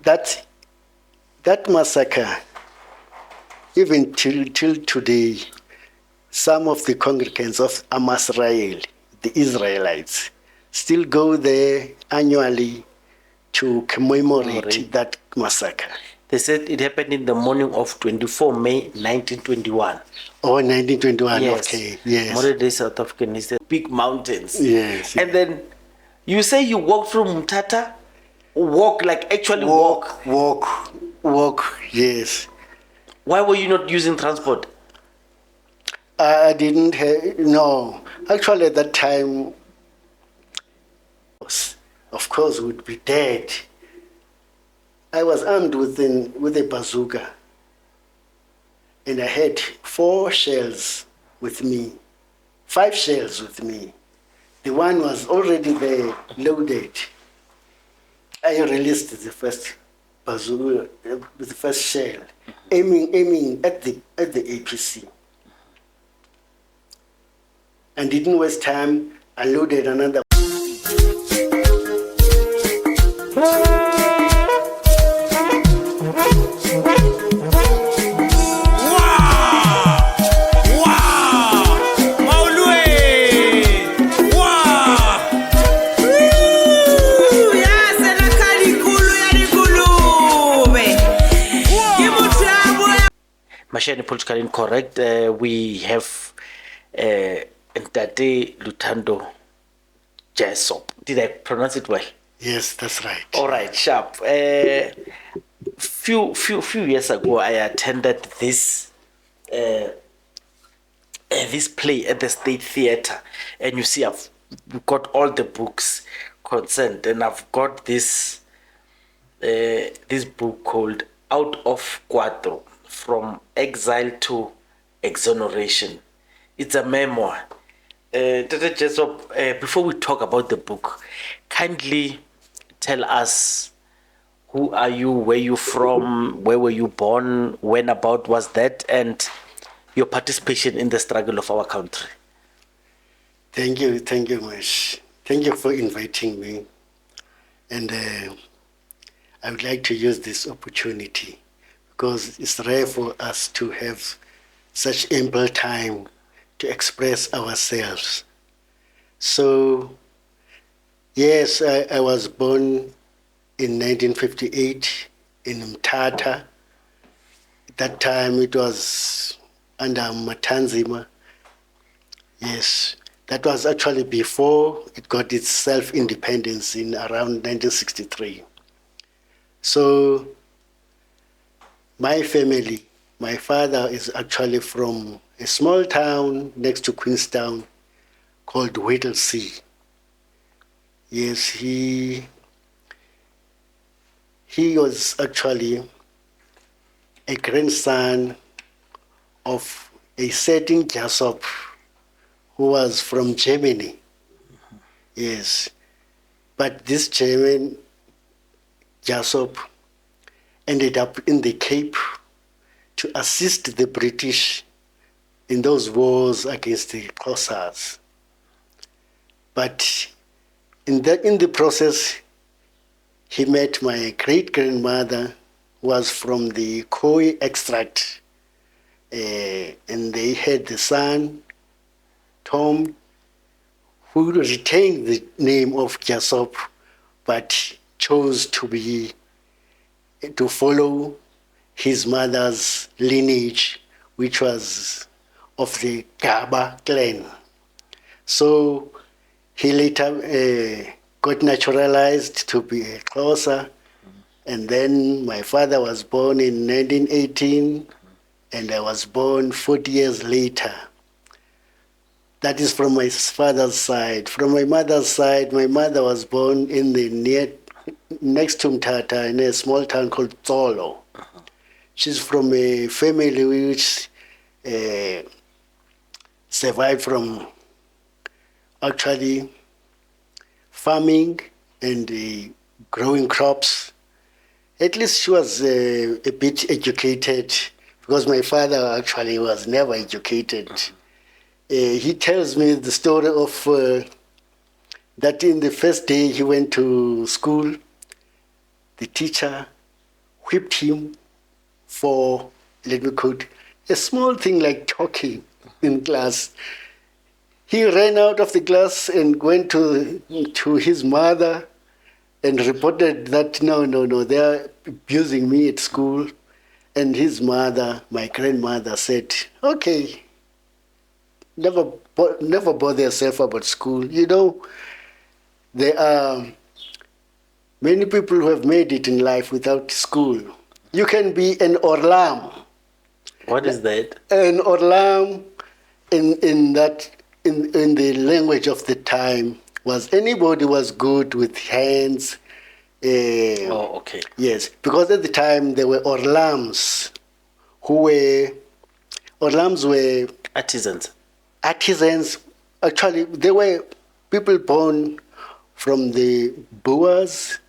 that massacre, even till today, some of the congregants of Israel, the Israelites, still go there annually to commemorate that massacre. They said it happened in the morning of 24 May 1921. Oh, 1921, yes. Okay, yes. Modern day South African is big mountains. Yes. And then you say you walked from Mthatha? Walk, like actually walk? Walk, yes. Why were you not using transport? I didn't have, no. Actually, at that time, of course, would be dead. I was armed with a bazooka, and I had 4 shells with me, 5 shells with me. The one was already there, loaded. I released the first bazooka, the first shell, aiming at the APC. And didn't waste time. I loaded another. Mashiane Politically Incorrect. We have Ntate Luthando Dyasop. Did I pronounce it well? Yes, that's right. All right, sharp. Few years ago, I attended this this play at the State Theatre, and you see, I've got all the books concerned, and I've got this this book called Out of Quattro: From Exile to Exoneration. It's a memoir. Dr. Dyasop, before we talk about the book, kindly tell us, who are you, where you from, where were you born, when about was that, and your participation in the struggle of our country. Thank you, Mash. Thank you for inviting me. And I would like to use this opportunity, because it's rare for us to have such ample time to express ourselves. So, yes, I was born in 1958 in Mthatha. At that time it was under Matanzima. Yes, that was actually before it got its self-independence in around 1963. So, my family, my father is actually from a small town next to Queenstown called Whittlesea. Yes, he was actually a grandson of a certain Dyasop who was from Germany. Yes, but this German Dyasop ended up in the Cape to assist the British in those wars against the Xhosas. But in the process, he met my great-grandmother, who was from the Khoi extract, and they had the son, Tom, who retained the name of Dyasop, but chose to follow his mother's lineage, which was of the Gaba clan. So he later got naturalized to be a Xhosa, and then my father was born in 1918, and I was born 40 years later. That is from my father's side. From my mother's side, my mother was born in the next to Mthatha, in a small town called Tsolo. She's from a family which survived from actually farming and growing crops. At least she was a bit educated, because my father actually was never educated. He tells me the story of that in the first day he went to school, the teacher whipped him for, let me quote, a small thing like talking in class. He ran out of the class and went to his mother and reported that, no, they are abusing me at school. And his mother, my grandmother, said, okay, never bother yourself about school. You know, there are many people who have made it in life without school. You can be an orlam. What is that? An orlam in the language of the time was anybody was good with hands. Oh, okay. Yes, because at the time there were orlams orlams were Artisans. Actually, they were people born from the Boers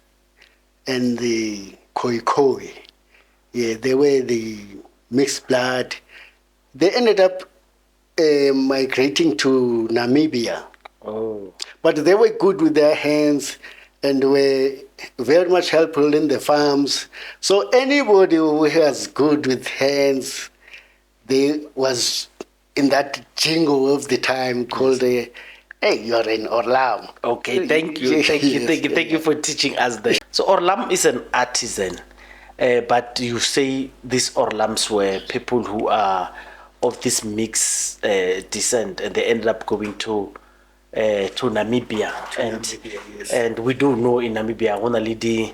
and the Khoikhoi. Yeah, they were the mixed blood. They ended up migrating to Namibia. Oh. But they were good with their hands and were very much helpful in the farms. So anybody who was good with hands, they was in that jingle of the time called hey, you're an Orlam. Okay, thank you. Thank you for teaching us that. So Orlam is an artisan, but you say these Orlams were people who are of this mixed descent, and they ended up going to Namibia. And we do know in Namibia, only the,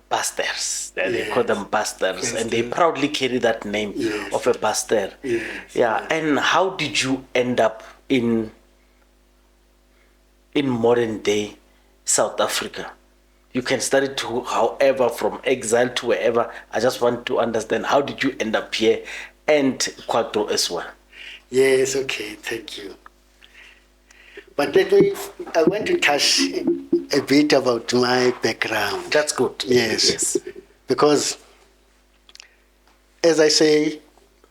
pastors. They call them pastors, and they proudly carry that name of a pastor. Yeah. And how did you end up in modern day South Africa? You can study to however, from exile to wherever. I just want to understand, how did you end up here and Kwato as well? Yes, okay, thank you. But I want to touch a bit about my background. That's good. Yes. Because, as I say,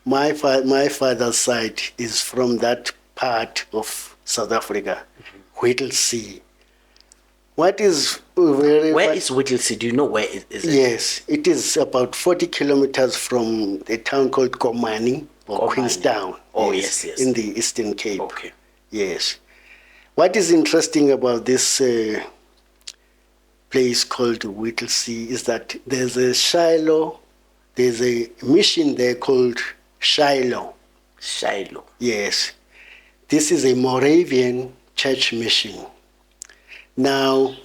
my father's side is from that part of South Africa, Whittlesea. What is Where is Whittlesea? Do you know where it is? Yes, it is about 40 kilometers from a town called Komani or Queenstown. Oh, yes. In the Eastern Cape. Okay. Yes. What is interesting about this place called Whittlesea is that there's a Shiloh, there's a mission there called Shiloh. Shiloh. Yes. This is a Moravian church mission. Now,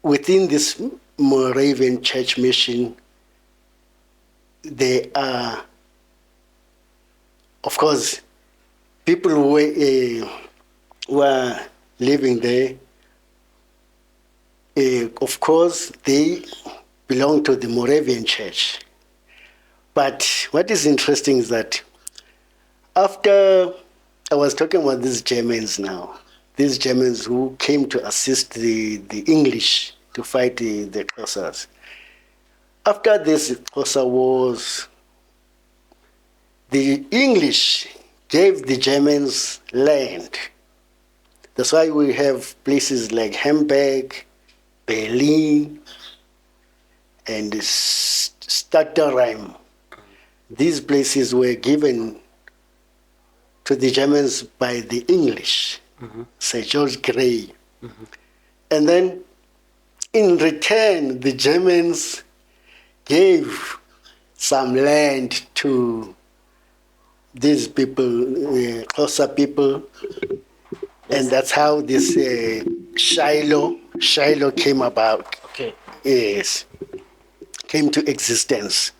within this Moravian church mission, there are, of course, people who were living there. Of course, they belong to the Moravian church. But what is interesting is that after I was talking about these Germans now, these Germans who came to assist the English to fight the Xhosas. After this Xhosa wars, the English gave the Germans land. That's why we have places like Hamburg, Berlin, and Stutterheim. These places were given to the Germans by the English. Sir George Grey. And then in return, the Germans gave some land to these people, Xhosa people, and that's how this Shiloh came about. Okay. Yes, came to existence.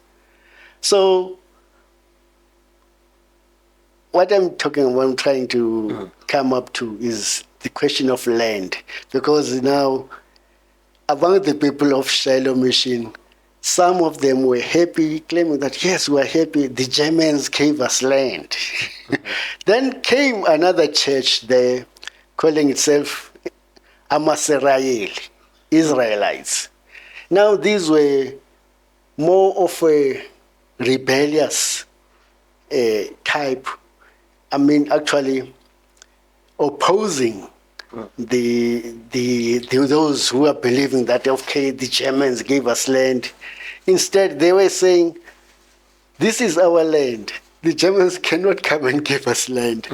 So what I'm trying to come up to is the question of land, because now among the people of Shiloh Mission, some of them were happy, claiming that yes, we are happy, the Germans gave us land. Then came another church there, calling itself Amaserael, Israelites. Now these were more of a rebellious type. I mean, actually opposing those who are believing that, okay, the Germans gave us land. Instead, they were saying, this is our land. The Germans cannot come and give us land.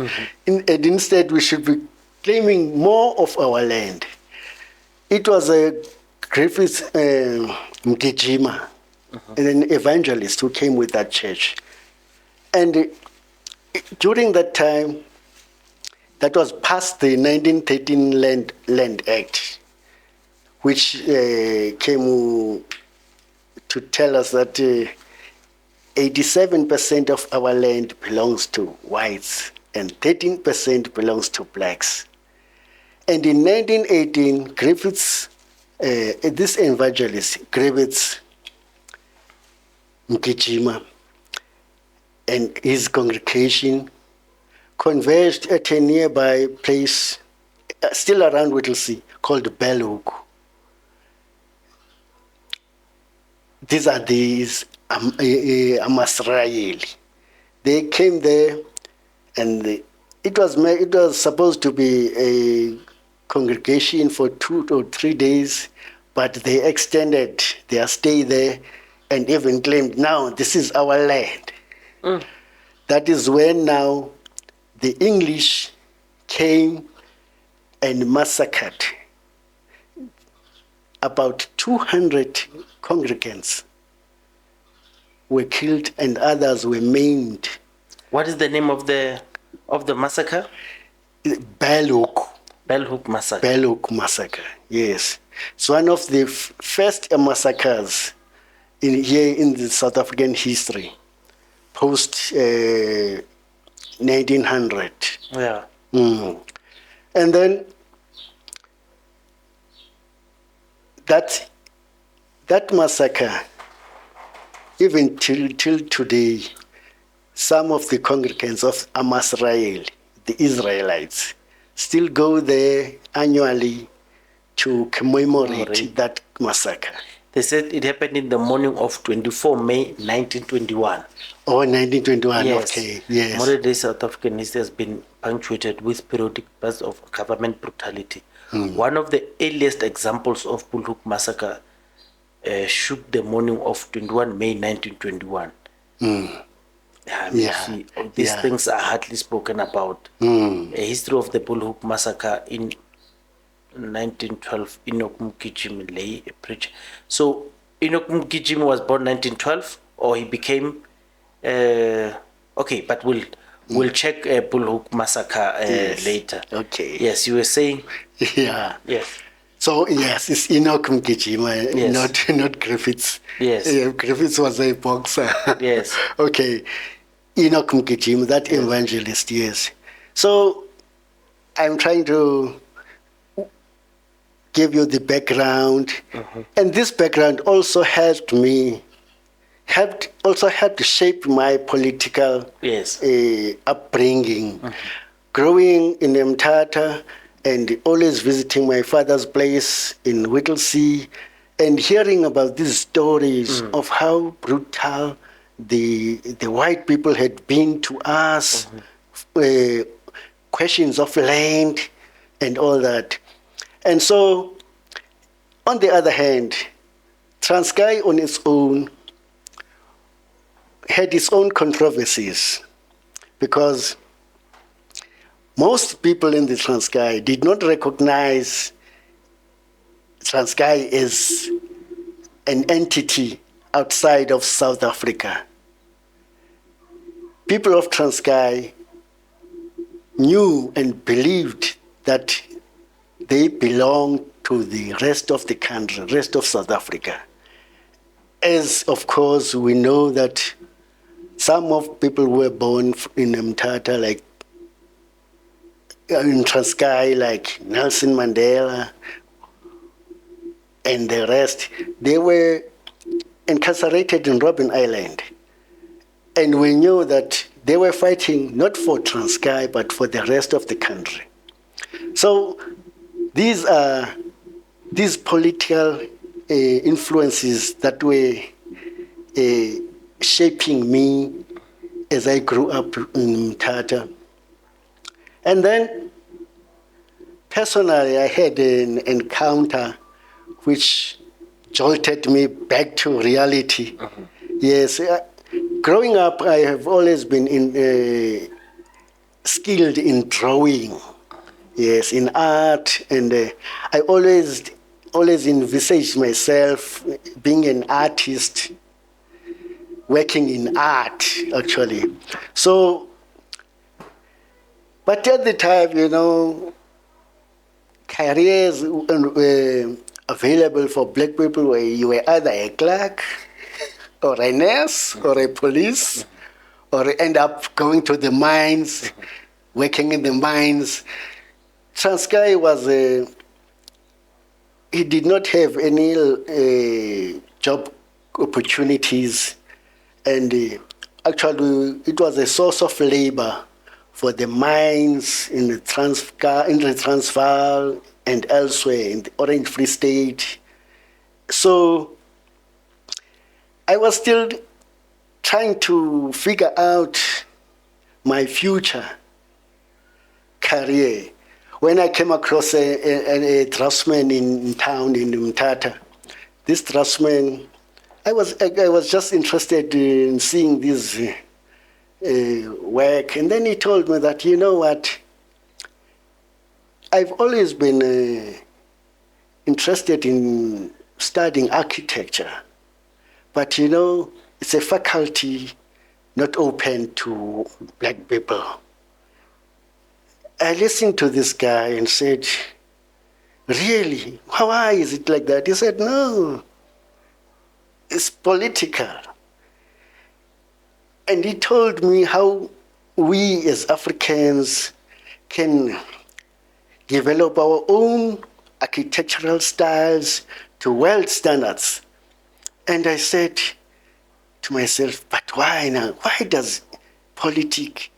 And instead, we should be claiming more of our land. It was a Griffiths Mkijima, an evangelist who came with that church. And during that time, that was past the 1913 Land Act, which came to tell us that 87% of our land belongs to whites and 13% belongs to blacks. And in 1918, Griffiths, this evangelist, Griffiths Mkijima, and his congregation converged at a nearby place, still around Whittlesea, called Bellhook. These are these Amasraeli. They came there, and it was supposed to be a congregation for 2 or 3 days, but they extended their stay there and even claimed, now this is our land. That is when now the English came and massacred about 200 congregants were killed and others were maimed. What is the name of the massacre? Bellhook. Bellhook massacre. Bellhook massacre, yes. It's one of the first massacres here in the South African history, post 1900. Yeah. And then that massacre, even till today, some of the congregants of Amasrael, the Israelites, still go there annually to commemorate that massacre. They said it happened in the morning of 24 May 1921. Oh, 1921, yes. Okay, yes. Modern day South African history has been punctuated with periodic bursts of government brutality. One of the earliest examples of Bellhoek massacre shook the morning of 21 May 1921. See, these things are hardly spoken about. A history of the Bellhoek massacre in 1912, Enoch Mkijima lay a preacher. So Enoch Mkijima was born 1912, or he became okay, but we'll check Bellhoek massacre later. Okay. Yes, you were saying. Yeah. Yes. So yes, it's Enoch Mkijima, not Griffiths. Yes. Griffiths was a boxer. Yes. Okay. Enoch Mkijima, that evangelist, yes. So I'm trying to give you the background, and this background also helped shape my political upbringing. Growing in Mthatha and always visiting my father's place in Whittlesea and hearing about these stories of how brutal the white people had been to us, questions of land and all that. And so, on the other hand, Transkei on its own had its own controversies, because most people in the Transkei did not recognize Transkei as an entity outside of South Africa. People of Transkei knew and believed that they belonged to the rest of the country, rest of South Africa. As, of course, we know that some of people who were born in Mthatha, like in Transkei, like Nelson Mandela and the rest, they were incarcerated in Robben Island. And we knew that they were fighting not for Transkei, but for the rest of the country. So these are these political influences that were shaping me as I grew up in Mthatha. And then personally, I had an encounter which jolted me back to reality. Yes, growing up, I have always been skilled in drawing. Yes, in art, and I always envisaged myself being an artist, working in art, actually. So, but at the time, careers were available for black people where you were either a clerk or a nurse or a police or end up going to the mines, working in the mines. Transkei he did not have any job opportunities, and actually it was a source of labor for the mines in the Transvaal and elsewhere in the Orange Free State. So I was still trying to figure out my future career when I came across a draftsman in town in Mthatha. This draftsman, I was just interested in seeing this work, and then he told me that, you know what, I've always been interested in studying architecture, but it's a faculty not open to black people. I listened to this guy and said, really? Why is it like that? He said, no, it's political. And he told me how we as Africans can develop our own architectural styles to world standards. And I said to myself, but why now? Why does politics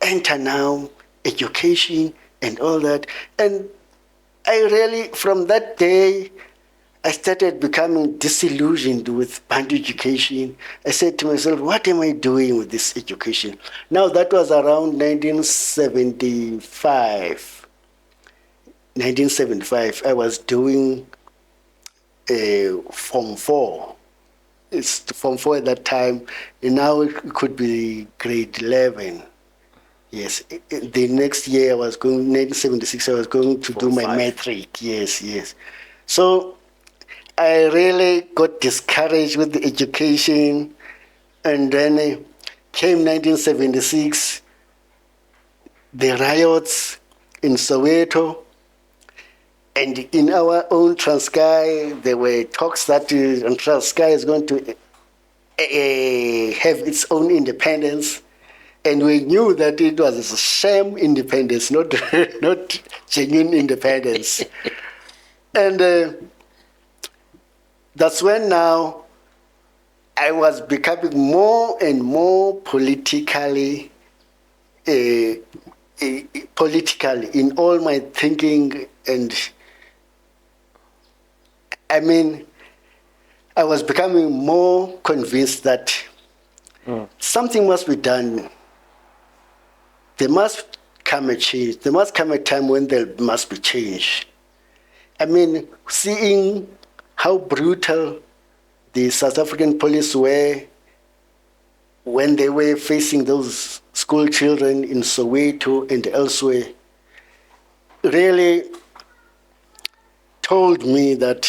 enter now, education and all that? And I really, from that day, I started becoming disillusioned with Bantu education. I said to myself, what am I doing with this education? Now that was around 1975. 1975, I was doing Form 4. It's Form 4 at that time, and now it could be grade 11. Yes, the next year I was going, 1976, I was going to do my matric. Yes. So I really got discouraged with the education, and then came 1976, the riots in Soweto, and in our own Transkei, there were talks that Transkei is going to have its own independence. And we knew that it was a sham independence, not genuine independence. And that's when now I was becoming more and more politically in all my thinking. And I mean, I was becoming more convinced that something must be done. There must come a change. There must come a time when there must be change. I mean, seeing how brutal the South African police were when they were facing those school children in Soweto and elsewhere, really told me that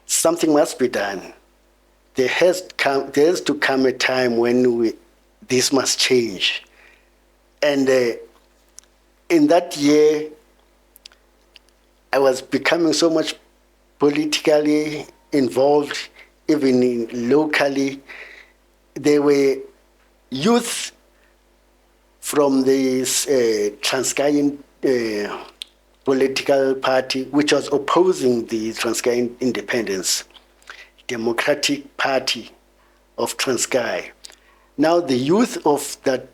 something must be done. There has to come a time when this must change. And in that year, I was becoming so much politically involved, even locally. There were youth from this Transkei political party, which was opposing the Transkei independence, Democratic Party of Transkei. Now the youth of that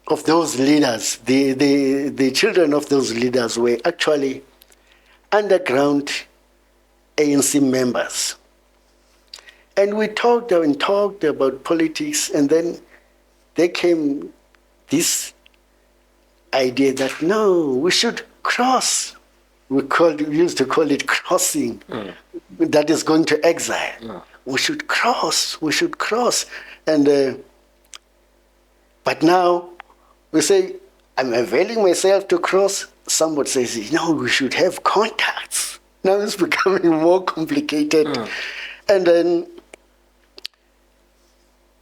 of those leaders, the children of those leaders were actually underground ANC members. And we talked about politics, and then there came this idea that no, we should cross. We used to call it crossing. That is going to exile. We should cross. We should cross. And but now we say, I'm availing myself to cross. Somebody says, no, we should have contacts. Now it's becoming more complicated. And then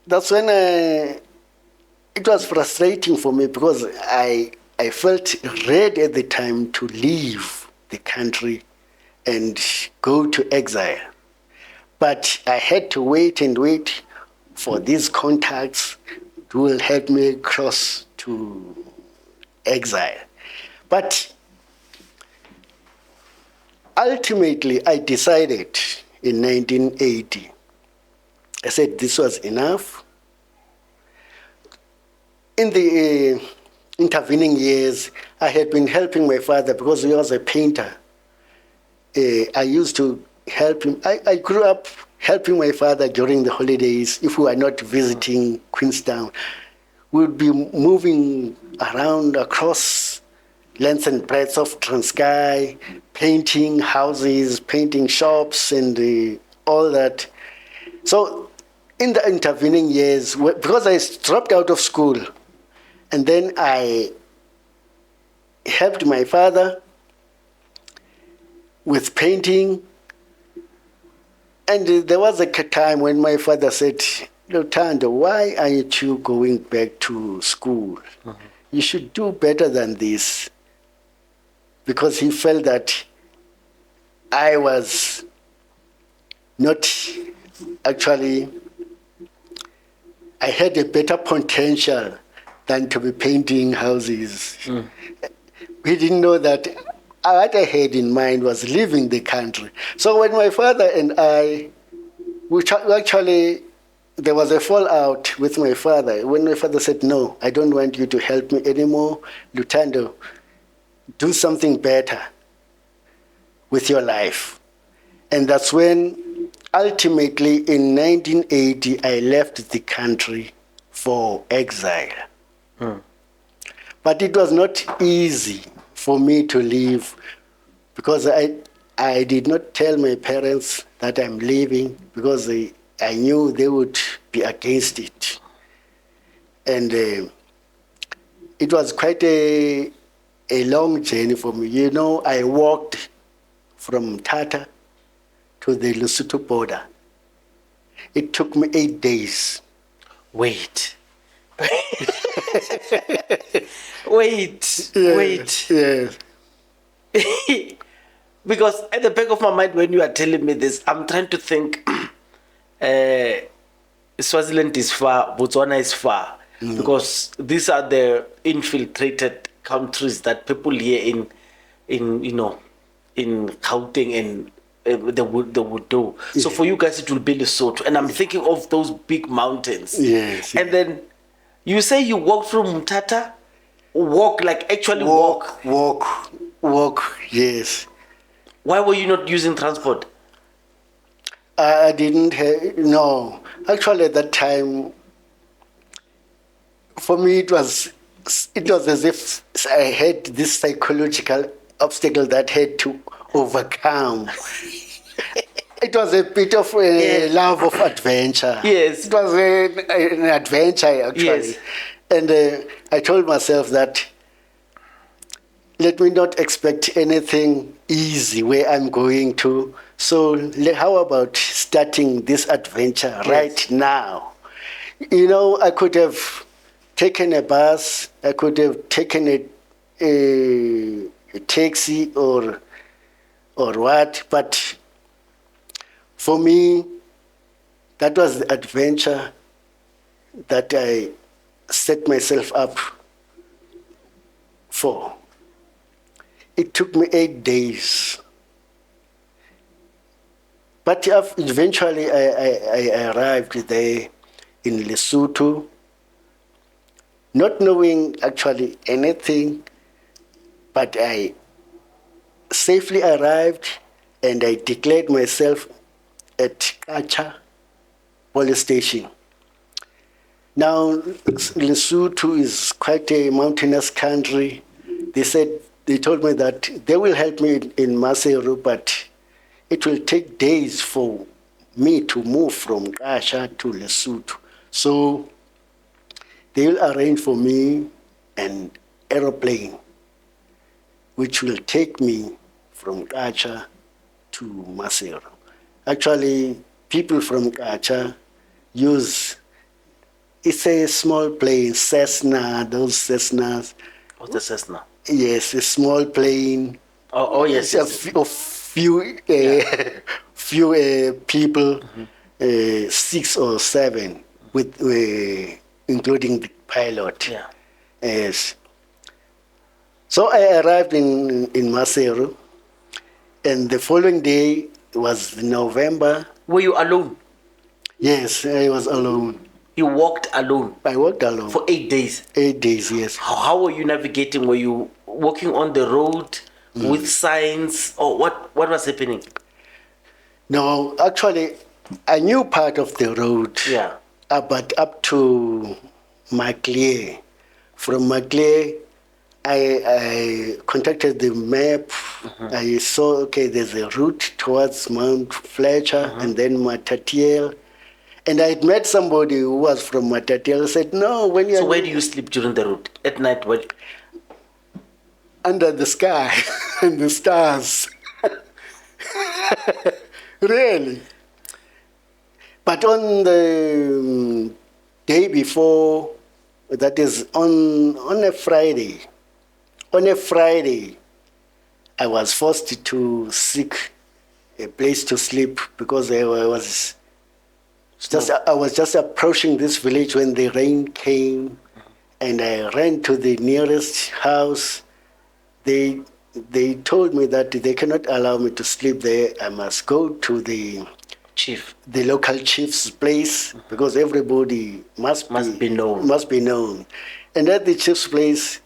that's when it was frustrating for me, because I felt ready at the time to leave the country and go to exile. But I had to wait and wait for these contacts who will help me cross to exile. But ultimately, I decided in 1980, I said this was enough. In the intervening years, I had been helping my father because he was a painter. I used to help him. I grew up helping my father during the holidays. If we were not visiting Queenstown, we would be moving around across lengths and breadths of Transkei, painting houses, painting shops, and all that. So in the intervening years, because I dropped out of school, and then I helped my father with painting. And there was a time when my father said, Luthando, why aren't you going back to school? You should do better than this. Because he felt that I was not actually, I had a better potential than to be painting houses. He didn't know that what I had in mind was leaving the country. So when my father and I, actually, there was a fallout with my father. When my father said, no, I don't want you to help me anymore, Luthando, do something better with your life. And that's when, ultimately, in 1980, I left the country for exile. But it was not easy for me to leave, because I did not tell my parents that I'm leaving, because I knew they would be against it. And it was quite a long journey for me. You know, I walked from Tata to the Lesotho border. It took me 8 days. Wait. Wait. Yes. Because at the back of my mind, when you are telling me this, I'm trying to think Swaziland is far, Botswana is far, because these are the infiltrated countries that people here in Gauteng and they would do. So for you guys, it will be Lesotho. And I'm thinking of those big mountains. Yes. And then you say you walk from Mtata, actually walk, yes. Why were you not using transport? I didn't have, no. Actually, at that time, for me, it was as if I had this psychological obstacle that I had to overcome. It was a bit of a love of adventure. Yes. It was an adventure, actually. Yes. And I told myself that let me not expect anything easy where I'm going to. So how about starting this adventure right now? You know, I could have taken a bus, I could have taken a taxi or what, but for me, that was the adventure that I set myself up for. It took me 8 days. But eventually I arrived there in Lesotho, not knowing actually anything, but I safely arrived and I declared myself at Kacha police station. Now, Lesotho is quite a mountainous country. They told me that they will help me in Maseru, but it will take days for me to move from Kasha to Lesotho. So they will arrange for me an aeroplane which will take me from Kasha to Maseru. Actually, people from Kasha use, it's a small plane, Cessna, those Cessnas. What's the Cessna? Yes, a small plane. Oh yes, yes, yes. Of few few people, 6 or 7, with including the pilot. Yeah. Yes. So I arrived in Maseru, and the following day was November. Were you alone? Yes, I was alone. You walked alone I walked alone. for 8 days. 8 days, yes. How were you navigating? Were you walking on the road with signs, or what was happening? No, actually, I knew part of the road. Yeah. But up to Maclear. From Maclear, I contacted the map. I saw, okay, there's a route towards Mount Fletcher and then Matatiel. And I had met somebody who was from Matatiel. I said, no, when you're... So where do you sleep during the route? At night? Where? Under the sky and the stars. Really. But on the day before, that is on a Friday, I was forced to seek a place to sleep because I was just approaching this village when the rain came, and I ran to the nearest house. They told me that they cannot allow me to sleep there. I must go to the local chief's place, because everybody must be known. And at the chief's place,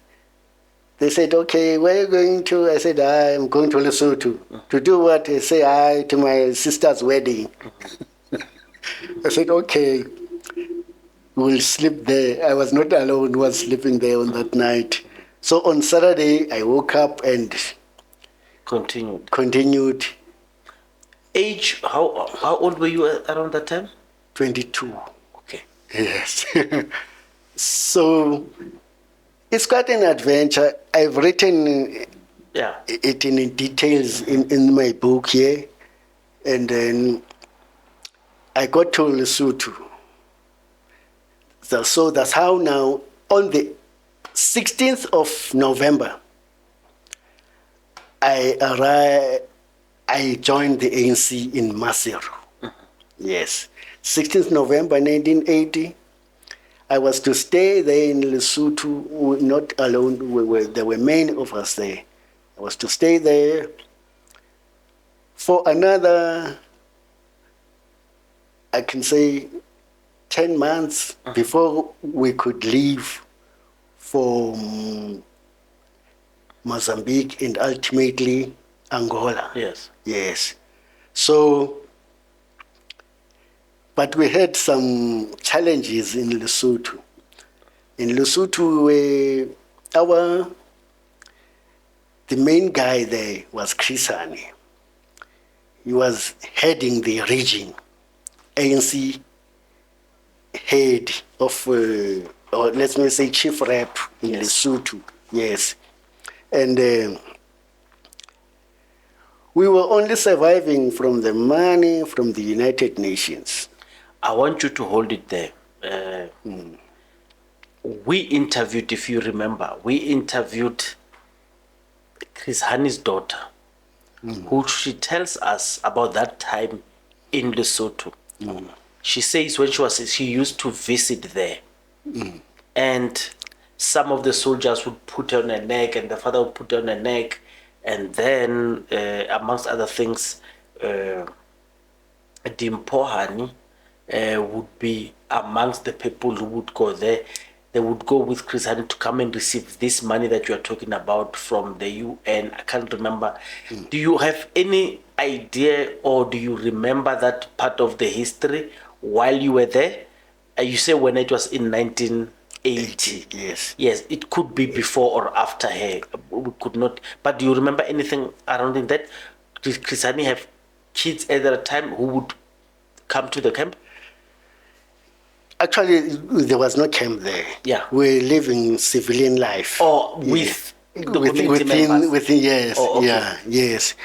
they said, okay, where are you going to? I said, I'm going to Lesotho. To do what? They say, to my sister's wedding. I said, okay, we'll sleep there. I was not alone, was sleeping there on that night. So on Saturday, I woke up and continued. Age, how old were you around that time? 22. Okay. Yes. So it's quite an adventure. I've written it in details in my book here. And then I got to Lesotho. So that's how now, on the 16th of November, I joined the ANC in Maseru. Yes. 16th November 1980. I was to stay there in Lesotho, not alone. There were many of us there. I was to stay there for another, I can say, 10 months before we could leave for Mozambique and ultimately Angola. Yes. Yes. So, but we had some challenges in Lesotho. In Lesotho, the main guy there was Hani. He was heading the region, ANC head of, or let me say, chief rep in Lesotho. Yes. And we were only surviving from the money from the United Nations. I want you to hold it there. We interviewed, if you remember, Chris Hani's daughter, who she tells us about that time in Lesotho. She says when she used to visit there, and some of the soldiers would put her on her neck, and the father would put her on her neck, and then, amongst other things, Dimpo Hani would be amongst the people who would go there. They would go with Chris Hani to come and receive this money that you are talking about from the UN. I can't remember. Do you have any idea, or do you remember that part of the history while you were there? You say when it was in 1980. Yes. Yes, it could be before or after her. We could not. But do you remember anything around that? Did Chris Hani have kids at that time who would come to the camp? Actually, there was no camp there. Yeah. We're living civilian life. Or with the community members? Within, yes. Oh, okay. Yeah, yes.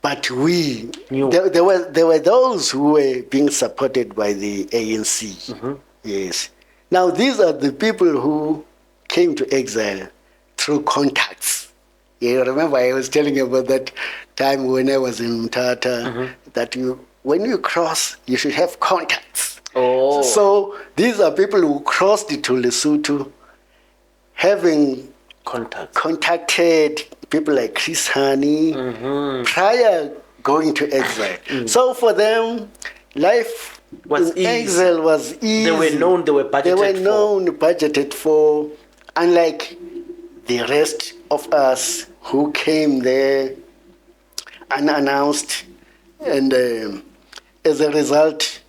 But we, Knew. there were those who were being supported by the ANC. Mm-hmm. Yes. Now, these are the people who came to exile through contacts. You remember I was telling you about that time when I was in Mthatha, Mm-hmm. that when you cross, you should have contacts. Oh. So these are people who crossed to Lesotho, having contacted people like Chris Hani prior going to exile. So for them, life Was in easy. exile was easy. They were known, they were budgeted for, unlike the rest of us who came there unannounced. And as a result,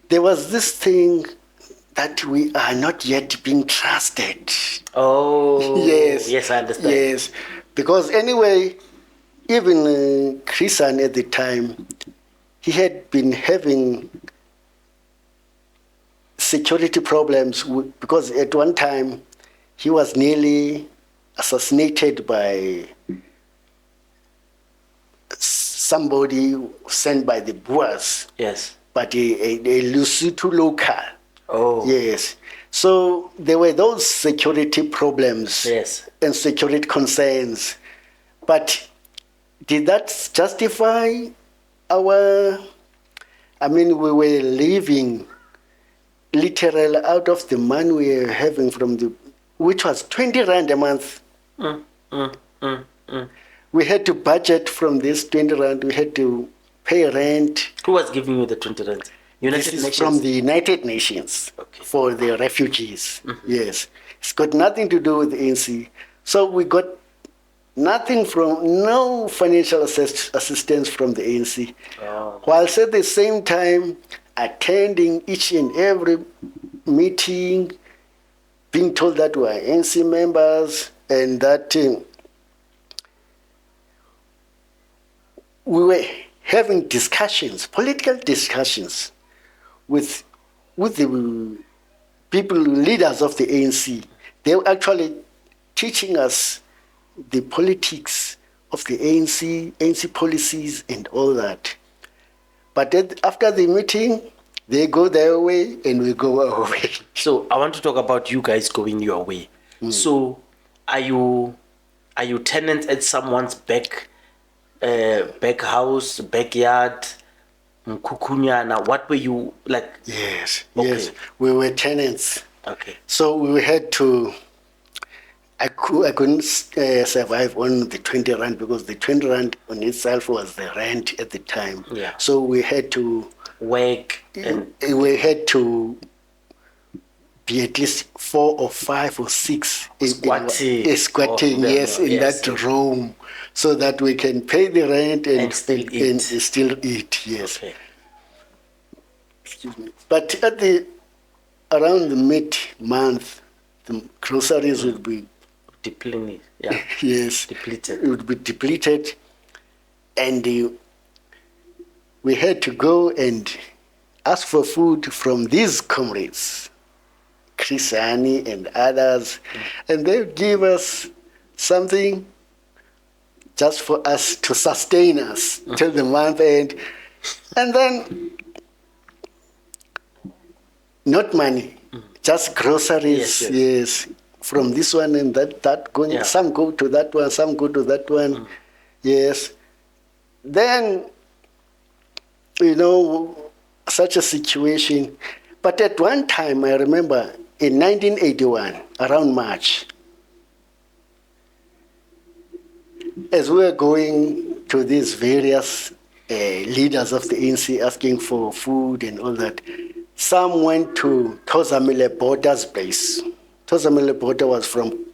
there was this thing that we are not yet being trusted. Oh, Yes. Yes, I understand. Yes. Because anyway, even Christian at the time, he had been having security problems because at one time he was nearly assassinated by somebody sent by the Boers. Yes. But a Lesotho local. Oh. Yes. So there were those security problems. Yes. And security concerns. But did that justify our, we were living literally out of the money we were having from which was 20 Rand a month. We had to budget from this 20 Rand, we had to pay rent. Who was giving you the 20 Rand? This is from the United Nations for the refugees. Yes. It's got nothing to do with the ANC. So we got no financial assistance from the ANC. Oh. Whilst at the same time attending each and every meeting, being told that we are ANC members and that we were having discussions, political discussions with the people, leaders of the ANC. They were actually teaching us the politics of the ANC policies and all that. But after the meeting, they go their way and we go our way. So I want to talk about you guys going your way. So are you tenants at someone's back house, backyard, Kukunyana? What were you like? Yes, Okay. yes. We were tenants. Okay. So we had to, I couldn't survive on the 20 Rand because the 20 Rand on itself was the rent at the time. Yeah. So we had to work and we had to be at least 4 or 5 or 6 squatting, yes, in that room, so that we can pay the rent and still eat. Yes. Okay. Excuse me. But around the mid-month, the groceries would be depleted. Yeah. Yes. Depleted. It would be depleted, and we had to go and ask for food from these comrades, Chris Hani and others, and they would give us something just for us to sustain us till the month end. And then, not money, just groceries, yes, from this one and that going. Yeah. Some go to that one, some go to that one, yes. Then, such a situation. But at one time, I remember in 1981, around March, as we were going to these various leaders of the ANC asking for food and all that, some went to Thozamile Bota's place. Thozamile Bota was from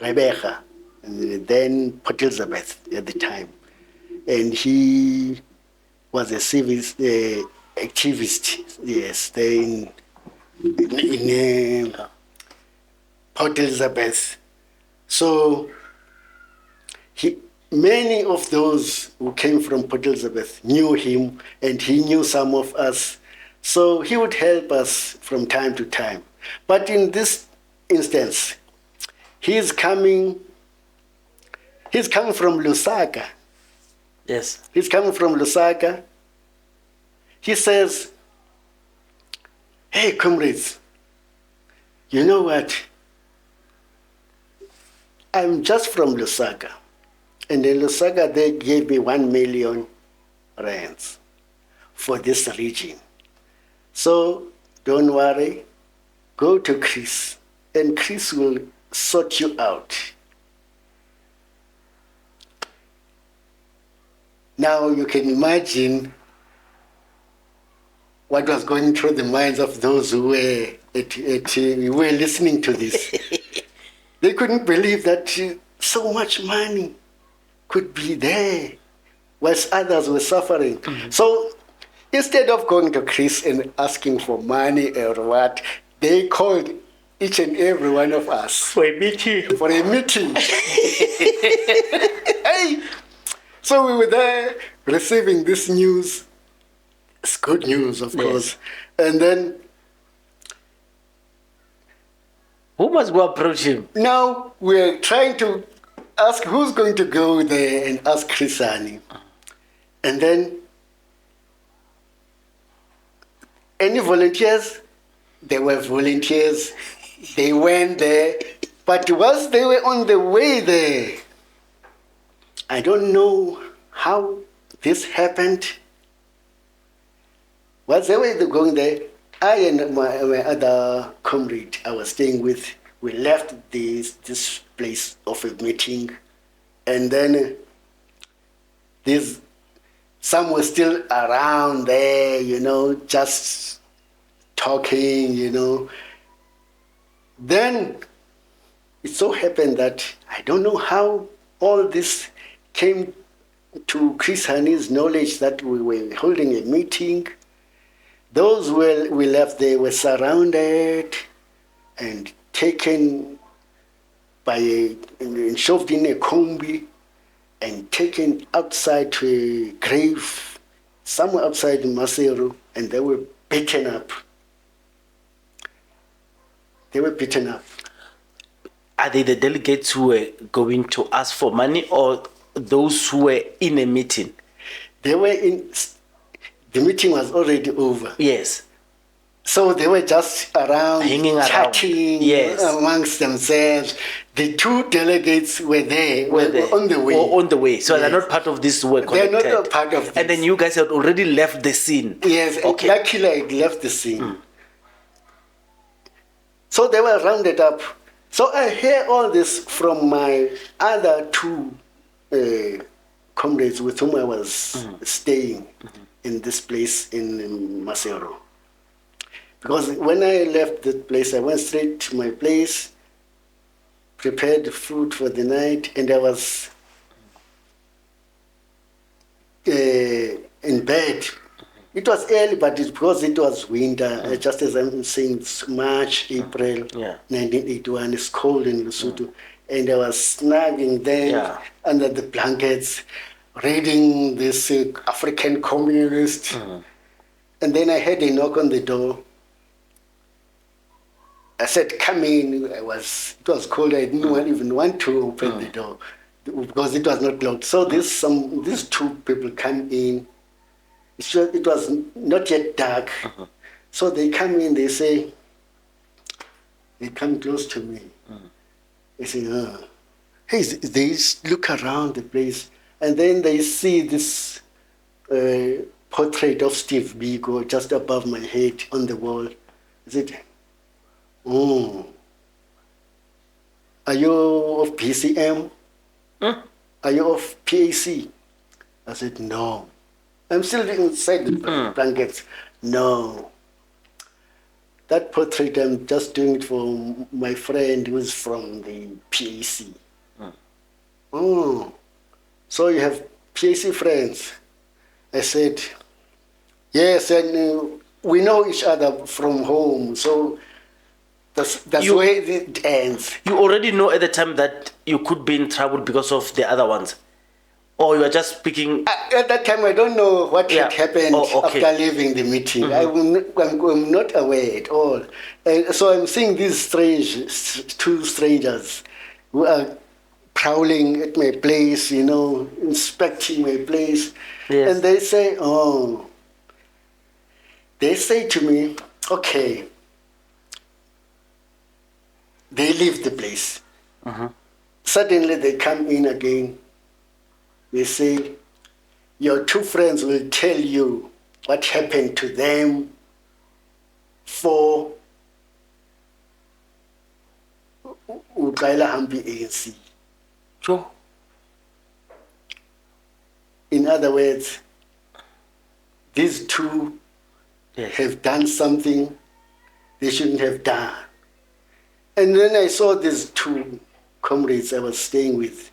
Rebecca, then Port Elizabeth at the time. And he was a activist. Yes, they're in Port Elizabeth. So many of those who came from Port Elizabeth knew him, and he knew some of us. So he would help us from time to time. But in this instance, he's coming from Lusaka. Yes. He's coming from Lusaka. He says, "Hey, comrades, you know what? I'm just from Lusaka. And in Lusaka, they gave me 1 million rands for this region. So don't worry, go to Chris, and Chris will sort you out." Now you can imagine what was going through the minds of those who were listening to this. They couldn't believe that so much money could be there, whilst others were suffering. Mm-hmm. So instead of going to Chris and asking for money or what, they called each and every one of us for a meeting. Hey! So we were there receiving this news. It's good news, of course. And then who must go approach him? Now we're trying to ask who's going to go there and ask Chris Hani. And then any volunteers? There were volunteers. They went there. But whilst they were on the way there, I don't know how this happened. Whilst they were going there, I and my other comrade I was staying with, we left this place of a meeting, and then some were still around there, just talking, Then it so happened that I don't know how all this came to Chris Hani's knowledge that we were holding a meeting. Those we left there were surrounded and taken and shoved in a combi and taken outside to a grave somewhere outside Maseru, and they were beaten up. Are they the delegates who were going to ask for money, or those who were in a meeting? They were in. The meeting was already over. Yes. So they were just around, chatting amongst themselves. The two delegates were there, were on the way. On the way. So they're not part of this work. They're not a part of this. And then you guys had already left the scene. Yes, okay. Luckily I left the scene. So they were rounded up. So I hear all this from my other two comrades with whom I was staying in this place in Maseru. Because when I left that place, I went straight to my place, prepared food for the night, and I was in bed. It was early, but because it was winter, just as I'm saying, it's March, April 1981, it's cold in Lesotho, and I was snugging there under the blankets, reading this African Communist, and then I had a knock on the door. I said, "Come in." It was cold. I didn't even want to open the door because it was not locked. So these two people come in. It was not yet dark. So they come in, they come close to me. They say, hey, they look around the place, and then they see this portrait of Steve Biko just above my head on the wall. I said, are you of PCM? Are you of PAC? I said, no. I'm still inside the blankets. No. That portrait, I'm just doing it for my friend who's from the PAC. So you have PAC friends? I said, Yes, and we know each other from home, so that's You- where it ends. You already know at the time that you could be in trouble because of the other ones, or you are just speaking. At that time, I don't know what Yeah. had happened Oh, okay. after leaving the meeting. I'm not aware at all. And so I'm seeing these two strangers who are prowling at my place, inspecting my place. Yes. And they say to me, okay, they leave the place. Suddenly they come in again. They say, your two friends will tell you what happened to them for EXILE ANC. Sure. In other words, these two Yes. have done something they shouldn't have done. And then I saw these two comrades I was staying with.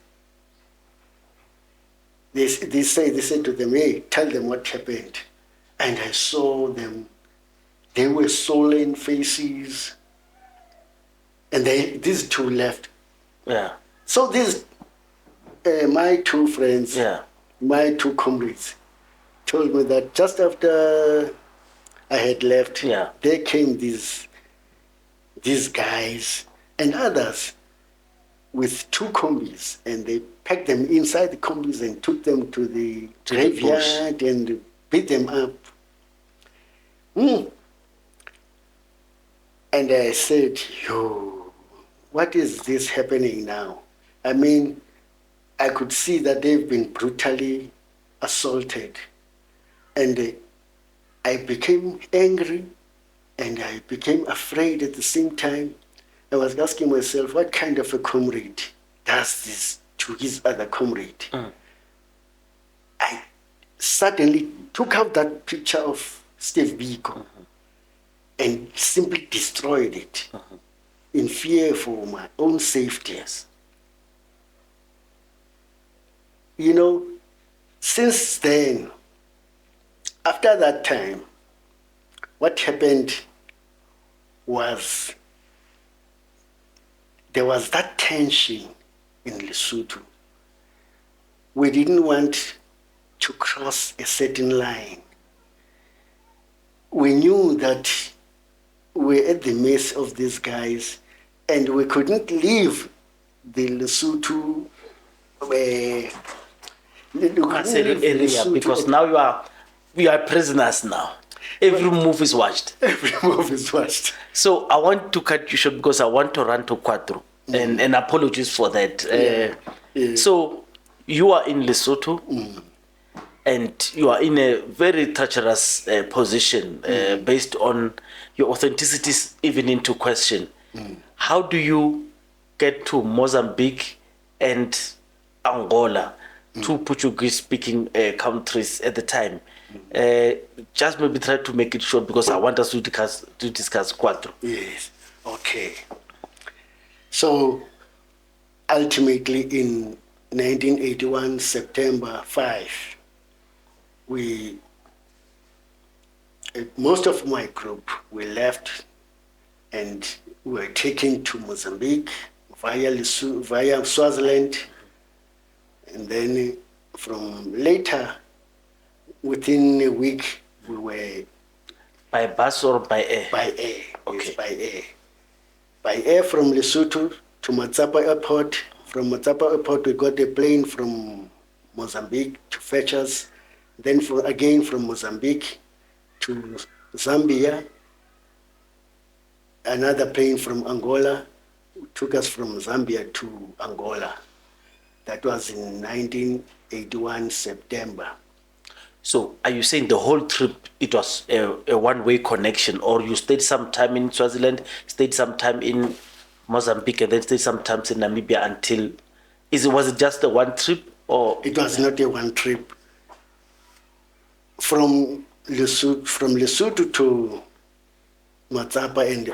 They said to them, hey, tell them what happened. And I saw them. They were sullen faces. And these two left. Yeah. So these, my two friends, Yeah. my two comrades, told me that just after I had left, Yeah. there came these guys and others with two combis, and they packed them inside the combis and took them to the graveyard and beat them up. And I said, yo, what is this happening now? I mean, I could see that they've been brutally assaulted. And I became angry and I became afraid at the same time. I was asking myself, what kind of a comrade does this to his other comrade? I suddenly took out that picture of Steve Biko and simply destroyed it in fear for my own safety. Yes. Since then, after that time, what happened was there was that tension in Lesotho. We didn't want to cross a certain line. We knew that we were at the mercy of these guys and we couldn't leave the Lesotho area because now we are prisoners now. Every move is watched. Every move is watched. So I want to cut you short because I want to run to Quattro. And apologies for that. Yeah. So you are in Lesotho and you are in a very treacherous position based on your authenticities even into question. How do you get to Mozambique and Angola, two Portuguese-speaking countries at the time? Just maybe try to make it short because I want us to discuss Quattro. Yes, okay. So ultimately in 1981, September 5, most of my group, we left and we were taken to Mozambique via Swaziland, and then from later, within a week, we were... By bus or by air? By air, Okay. yes, by air. By air from Lesotho to Matsapa Airport. From Matsapa Airport, we got a plane from Mozambique to fetch us. Then again from Mozambique to Zambia. Another plane from Angola took us from Zambia to Angola. That was in 1981, September. So are you saying the whole trip, it was a one-way connection, or you stayed some time in Swaziland, stayed some time in Mozambique, and then stayed some time in Namibia until... Was it just a one trip, or...? It was not a one trip. From Lesotho to Matsapa and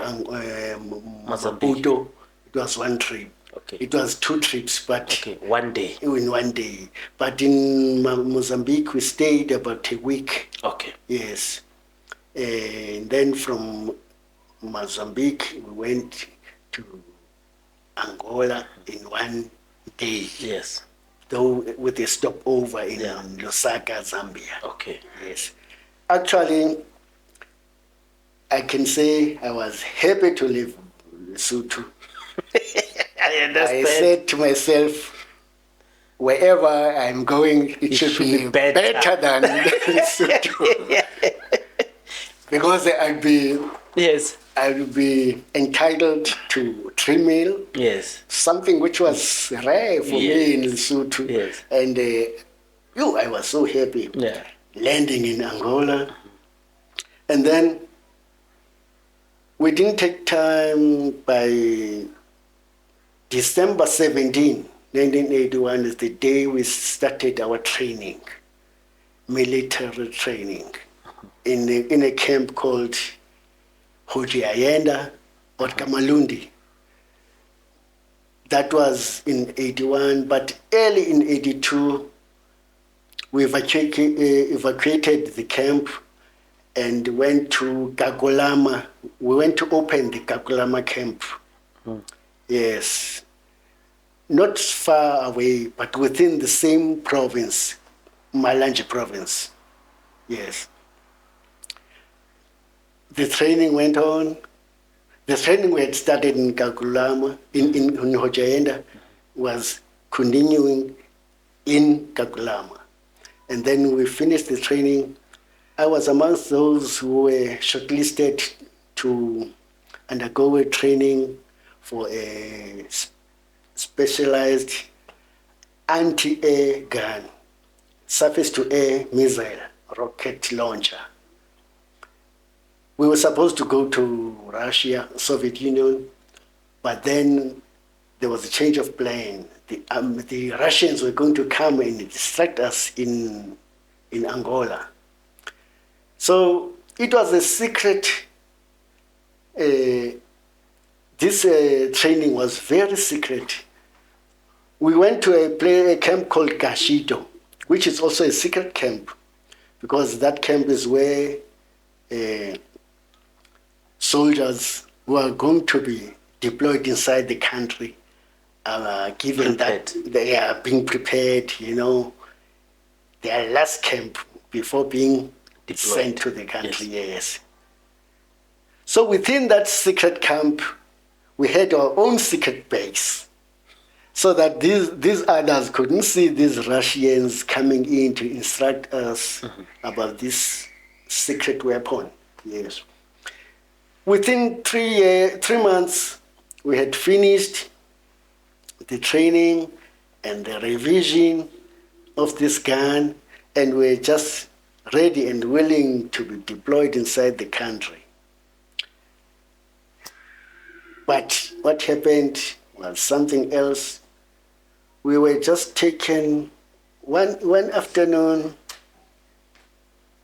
Mozambique. Maputo, it was one trip. Okay. Okay. It was 2 trips, but Okay, one day. in one day. But in Mozambique, we stayed about a week. Okay. Yes. And then from Mozambique, we went to Angola in one day. Yes. Though with a stopover in Yeah. Lusaka, Zambia. Okay. Yes. Actually, I can say I was happy to leave Lesotho. I understand. I said to myself, wherever I'm going, it should be better than Lesotho. Because Yes. I would be entitled to 3 meal, Yes. something which was rare for me in Lesotho. Yes. And I was so happy landing in Angola. And then we didn't take time. By December 17, 1981 is the day we started our training, military training, in a camp called Hojiayenda or Kamalundi. That was in 81, but early in 82, we evacuated the camp and went to Gagolama. We went to open the Gagolama camp. Yes. Not far away, but within the same province, Malanje province. Yes. The training went on. The training we had started in Gagolama, in Hojiayenda, was continuing in Gagolama. And then we finished the training. I was amongst those who were shortlisted to undergo a training for a specialized anti-air gun, surface-to-air missile rocket launcher. We were supposed to go to Russia, Soviet Union, but then there was a change of plan. The Russians were going to come and distract us in Angola. So it was a secret. This training was very secret. We went to a camp called Gashito, which is also a secret camp, because that camp is where soldiers who are going to be deployed inside the country, given that they are being prepared, their last camp before being sent to the country. Yes. So within that secret camp, we had our own secret base, so that these others couldn't see these Russians coming in to instruct us about this secret weapon. Yes. Within 3 months, we had finished the training and the revision of this gun, and we're just ready and willing to be deployed inside the country. But what happened was something else. We were just taken one afternoon,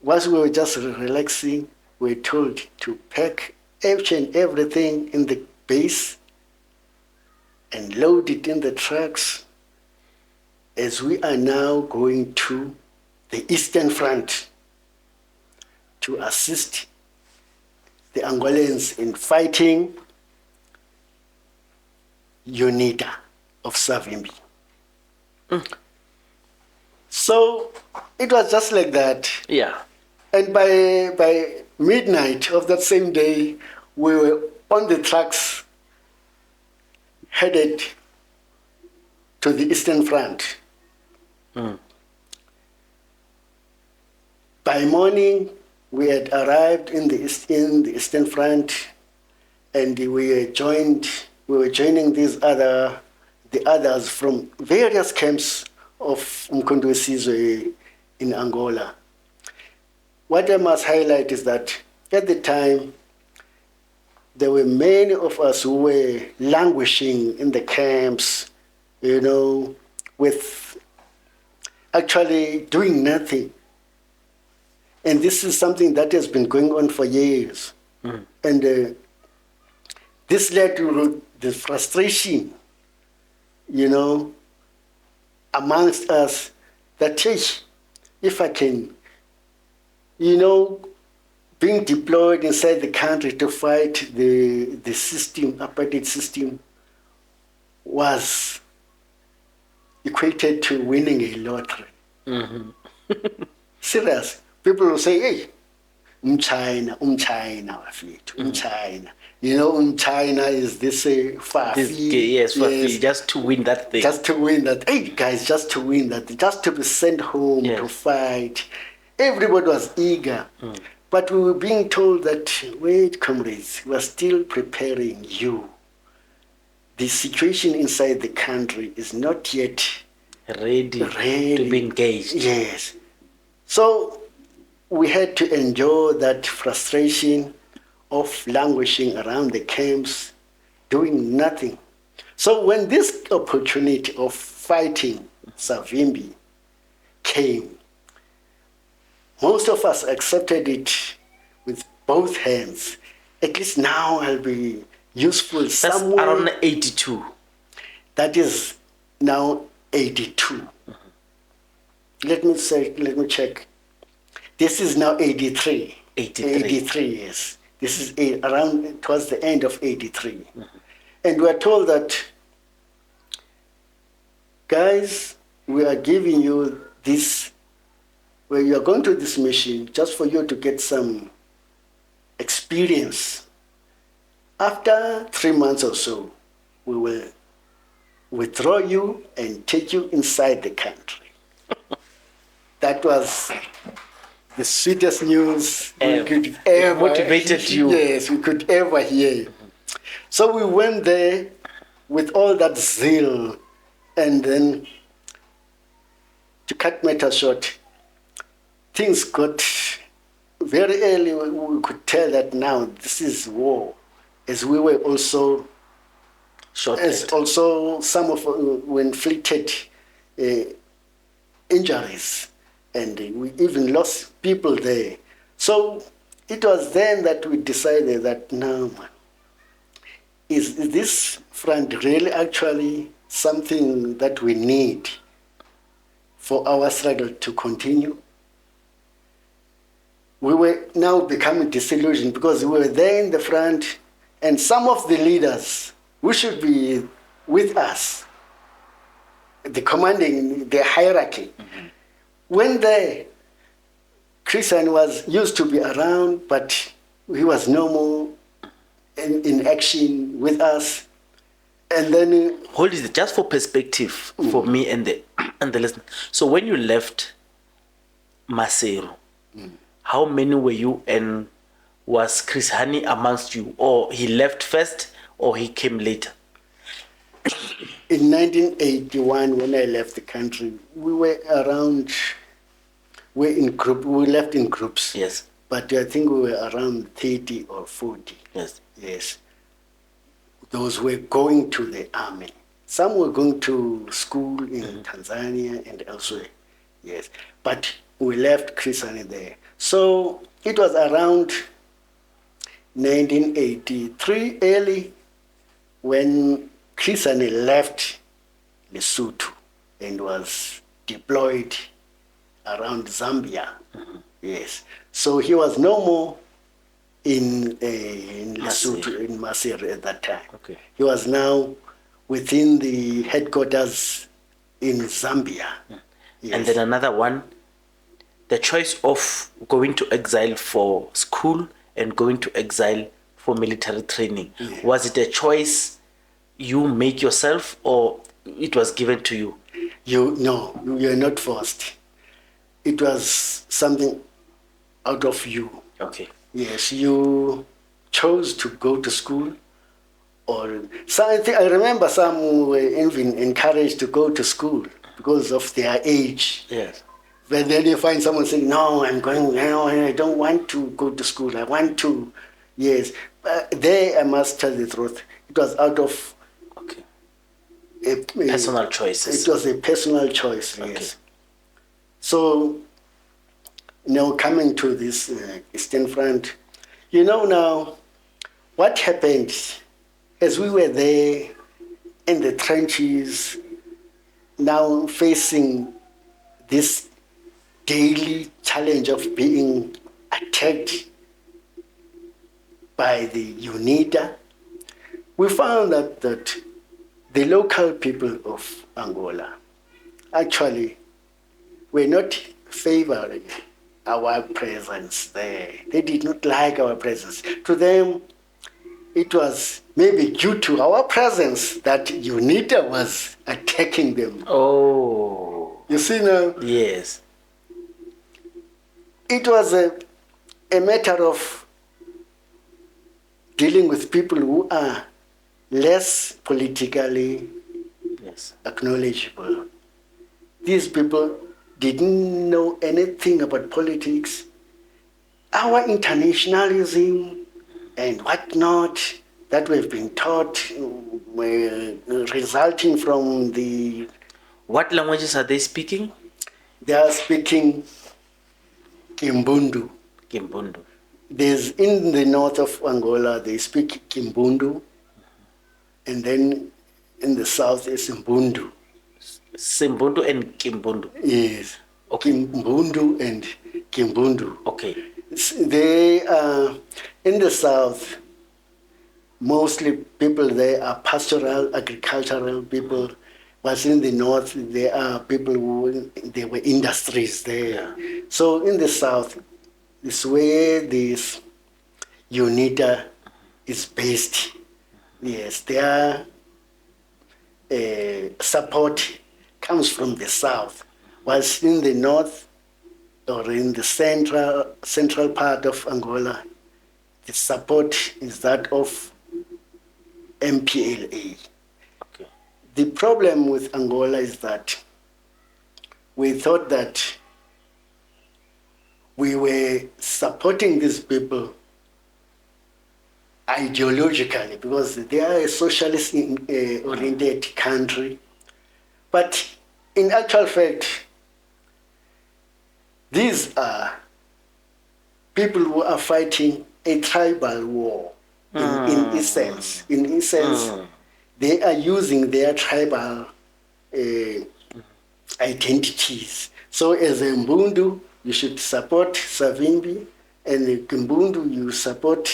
whilst we were just relaxing, we were told to pack each and everything in the base and load it in the trucks, as we are now going to the Eastern Front to assist the Angolans in fighting UNITA of Savimbi. So it was just like that. Yeah. And by midnight of that same day, we were on the trucks headed to the Eastern Front. By morning, we had arrived in the Eastern Front, and we were joining the others from various camps of Mkondo Sizwe in Angola. What I must highlight is that at the time, there were many of us who were languishing in the camps, with actually doing nothing. And this is something that has been going on for years. And this led to the frustration amongst us that, hey, if I can, being deployed inside the country to fight the system, apartheid system, was equated to winning a lottery. Serious. People will say, hey, China, wafethu, China. China is this Yes, just to win that thing. Just to win that. Hey, guys, just to win that. Just to be sent home to fight. Everybody was eager. But we were being told that, wait, comrades, we are still preparing you. The situation inside the country is not yet ready to be engaged. Yes. So we had to endure that frustration of languishing around the camps, doing nothing. So when this opportunity of fighting Savimbi came, most of us accepted it with both hands. At least now I'll be useful somewhere. That's around 82. That is now 82. Let me check. This is now 83. 83, yes. This is around towards the end of 83. And we are told that, guys, we are giving you this, where you are going to this mission just for you to get some experience. After 3 months or so, we will withdraw you and take you inside the country. That was the sweetest news we could ever motivated you. Yes, we could ever hear. So we went there with all that zeal, and then, to cut matters short, things got very early. We could tell that now this is war, as we were also some of were inflicted injuries, and we even lost people there. So it was then that we decided that now, is this front really actually something that we need for our struggle to continue? We were now becoming disillusioned because we were there in the front, and some of the leaders who should be with us, the commanding, the hierarchy, when there, Christian was used to be around, but he was no more in action with us. And then hold it just for perspective for me and the listener. So when you left Maseru, how many were you, and was Chris Hani amongst you, or he left first or he came later? In 1981, when I left the country, we were around. We left in groups. Yes. But I think we were around 30 or 40. Yes. Yes. Those were going to the army. Some were going to school in Tanzania and elsewhere. Yes. But we left Christian there. So it was around 1983 early when Christian left Lesotho and was deployed around Zambia. Yes. So he was no more in Lesotho, in Maseru at that time. Okay. He was now within the headquarters in Zambia. Yes. And then another one, the choice of going to exile for school and going to exile for military training. Yeah. Was it a choice you make yourself, or it was given to you? No, you're not forced. It was something out of you. Okay. Yes, you chose to go to school, or I remember some were even encouraged to go to school because of their age. Yes. But then you find someone saying, "No, I'm going. I don't want to go to school. I want to." Yes, there I must tell the truth. It was out of personal choices. It was a personal choice. Okay. Yes. So, coming to this Eastern Front, now what happened as we were there in the trenches, now facing this daily challenge of being attacked by the UNITA, we found out that the local people of Angola actually were not favoring our presence there. They did not like our presence. To them, it was maybe due to our presence that UNITA was attacking them. Oh. You see now? Yes. It was a matter of dealing with people who are less politically Yes. acknowledgeable. These people didn't know anything about politics. Our internationalism and whatnot that we've been taught resulting from the... What languages are they speaking? They are speaking Kimbundu. Kimbundu. There's in the north of Angola, they speak Kimbundu, and then in the south is Mbundu. Simbundu and Kimbundu. Yes. Okay. Kimbundu and Kimbundu. Okay. They are in the south. Mostly people there are pastoral, agricultural people. But in the north, there are people who there were industries there. Yeah. So in the south, is where this UNITA is based. Yes, their support comes from the south, whilst in the north or in the central part of Angola, the support is that of MPLA. Okay. The problem with Angola is that we thought that we were supporting these people ideologically because they are a socialist oriented country. But in actual fact, these are people who are fighting a tribal war in essence. In essence, they are using their tribal identities. So as a Mbundu, you should support Savimbi, and in Kimbundu, you support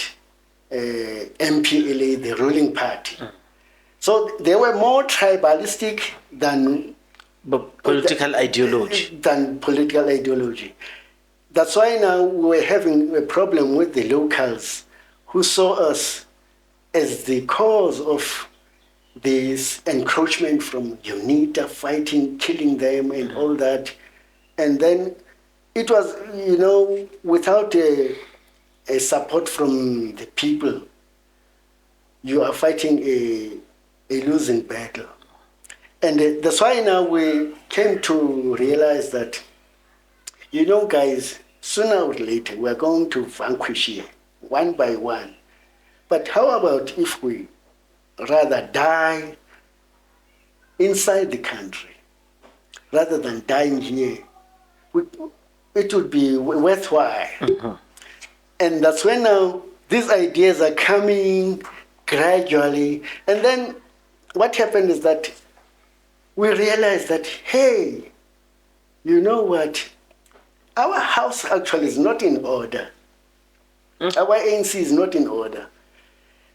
MPLA, the ruling party. So they were more tribalistic than political ideology. Than political ideology. That's why now we're having a problem with the locals who saw us as the cause of this encroachment from UNITA, fighting, killing them, and all that. And then it was, without a support from the people, you are fighting a losing battle. And that's why now we came to realize that, guys, sooner or later we're going to vanquish here, one by one. But how about if we rather die inside the country rather than dying here? It would be worthwhile. Mm-hmm. And that's when now these ideas are coming gradually. And then what happened is that we realized that, hey, you know what? Our house actually is not in order. Mm-hmm. Our ANC is not in order.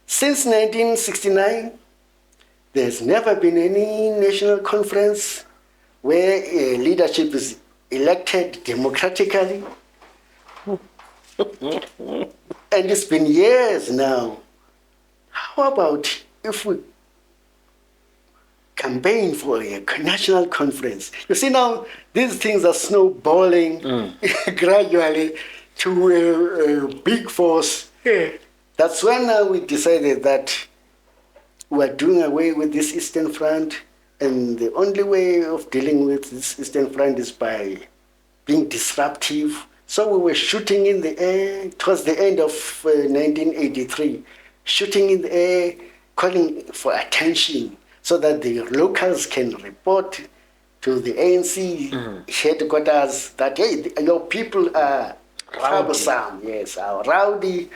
Since 1969, there's never been any national conference where leadership is elected democratically. And it's been years now. How about if we campaign for a national conference? You see now, these things are snowballing gradually to a big force. That's when we decided that we're doing away with this Eastern Front, and the only way of dealing with this Eastern Front is by being disruptive. So we were shooting in the air towards the end of 1983, shooting in the air, calling for attention so that the locals can report to the ANC headquarters that, hey, your people are troublesome, yes, are rowdy,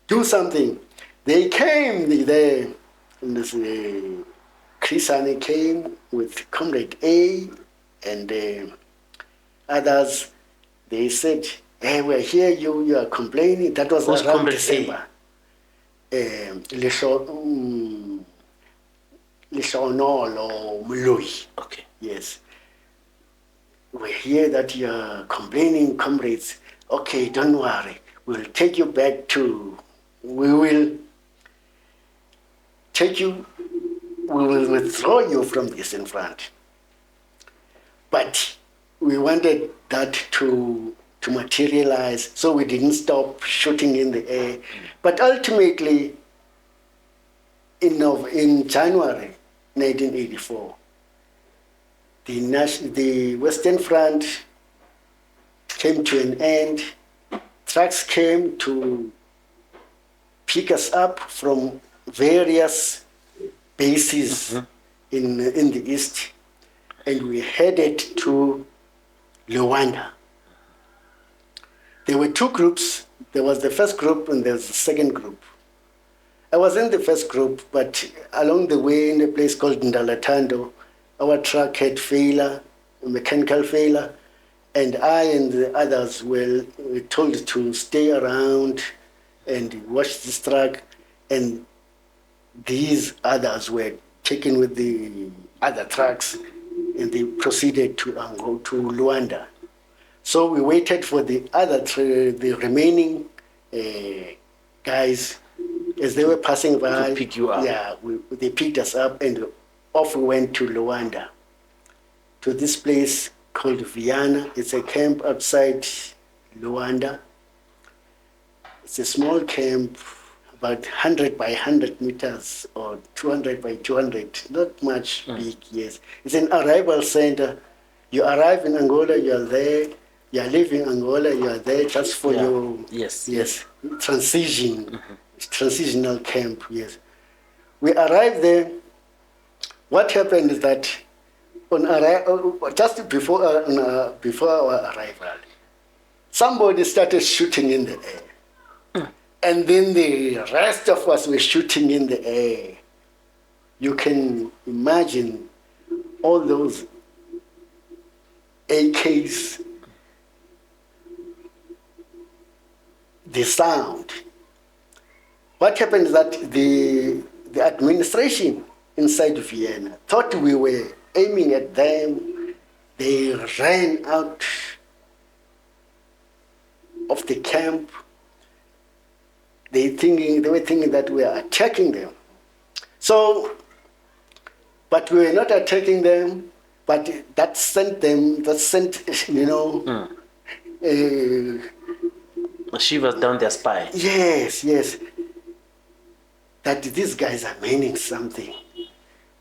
do something. They came there And this, Chris Hani came with Comrade A and others. They said, hey, we're here, you are complaining. That was Who's around Comrade December. Lishonolo Mului. Okay. Yes. We hear that you're complaining, comrades. Okay, don't worry. We'll take you back to, we will take you, we will withdraw you from the Eastern Front. But we wanted that to materialize, so we didn't stop shooting in the air. But ultimately, in January 1984, the Western Front came to an end. Trucks came to pick us up from various bases in the east, and we headed to Luanda. There were two groups. There was the first group and there was the second group. I was in the first group, but along the way in a place called Luthando, our truck had failure, a mechanical failure, and I and the others were told to stay around and watch this truck, and these others were taken with the other trucks, and they proceeded to Luanda. So we waited for the the remaining guys as they were passing by. To pick you up. Yeah, they picked us up and off we went to Luanda, to this place called Viana. It's a camp outside Luanda. It's a small camp, about 100 by 100 meters or 200 by 200, not much big, yes. It's an arrival center. You arrive in Angola, you are there. You are leaving Angola, you are there just for your transition, transitional camp, yes. We arrived there. What happened is that just before our arrival, somebody started shooting in the air. And then the rest of us were shooting in the air. You can imagine all those AKs, the sound. What happened is that the administration inside Vienna thought we were aiming at them. They ran out of the camp. They were thinking that we are attacking them. So, but we were not attacking them, but that sent, shivers down their spine. Yes, that these guys are meaning something.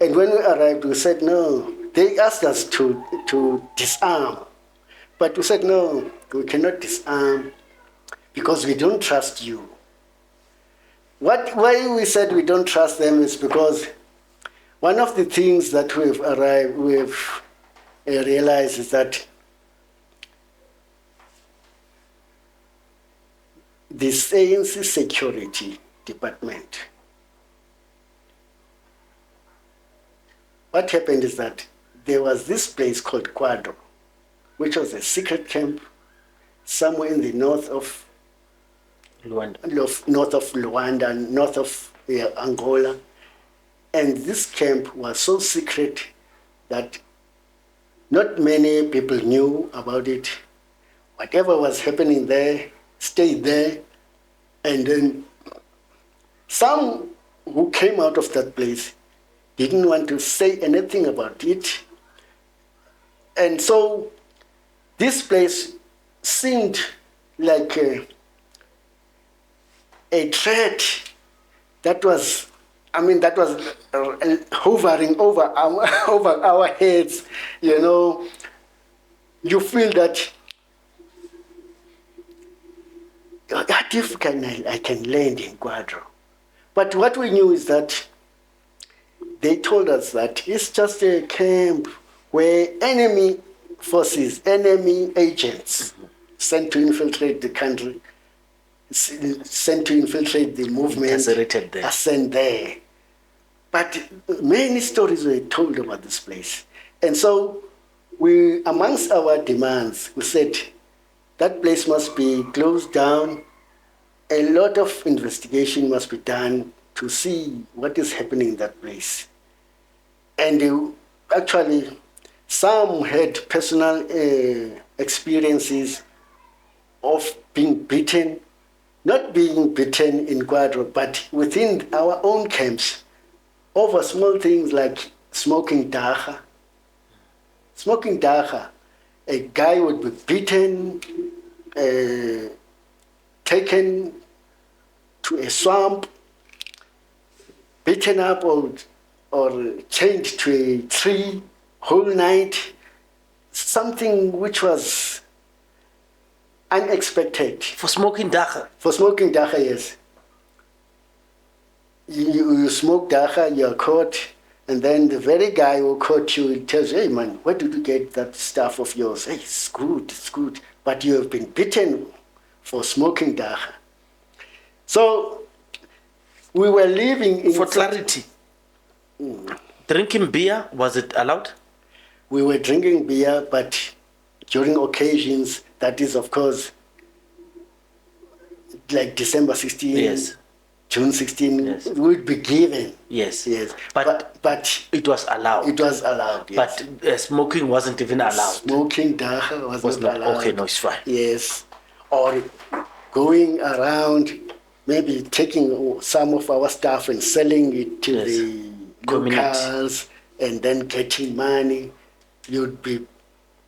And when we arrived, we said no. They asked us to disarm. But we said no, we cannot disarm because we don't trust you. Why we said we don't trust them is because one of the things that we've realized is that the ANC security department, what happened is that there was this place called Quadro, which was a secret camp somewhere in the north of Luanda, north of Angola. And this camp was so secret that not many people knew about it. Whatever was happening there stayed there. And then some who came out of that place didn't want to say anything about it. And so this place seemed like a threat that was hovering over our heads. You feel that if I can land in Quadro. But what we knew is that they told us that it's just a camp where enemy forces, enemy agents sent to infiltrate the country, sent to infiltrate the movement, are sent there. But many stories were told about this place. And so we, amongst our demands, we said that place must be closed down. A lot of investigation must be done to see what is happening in that place. And actually, some had personal experiences of being beaten, not being beaten in Quadro, but within our own camps, over small things like smoking dacha. Smoking dacha, a guy would be beaten, taken to a swamp, beaten up or chained to a tree whole night, something which was unexpected. For smoking dacha? For smoking dacha, yes. You smoke dacha, you're caught, and then the very guy who caught you tells you, hey man, where did you get that stuff of yours? Hey, it's good. But you have been beaten for smoking dacha. So we were living in... For clarity, drinking beer, was it allowed? We were drinking beer, but during occasions, that is, of course, like December 16, yes. June 16, yes. would be given. Yes. Yes. But it was allowed. It was allowed, yes. But smoking wasn't even allowed. Smoking dacha was not allowed. Okay, no, it's fine. Yes. Or going around, maybe taking some of our stuff and selling it to yes. the locals and then getting money. You'd be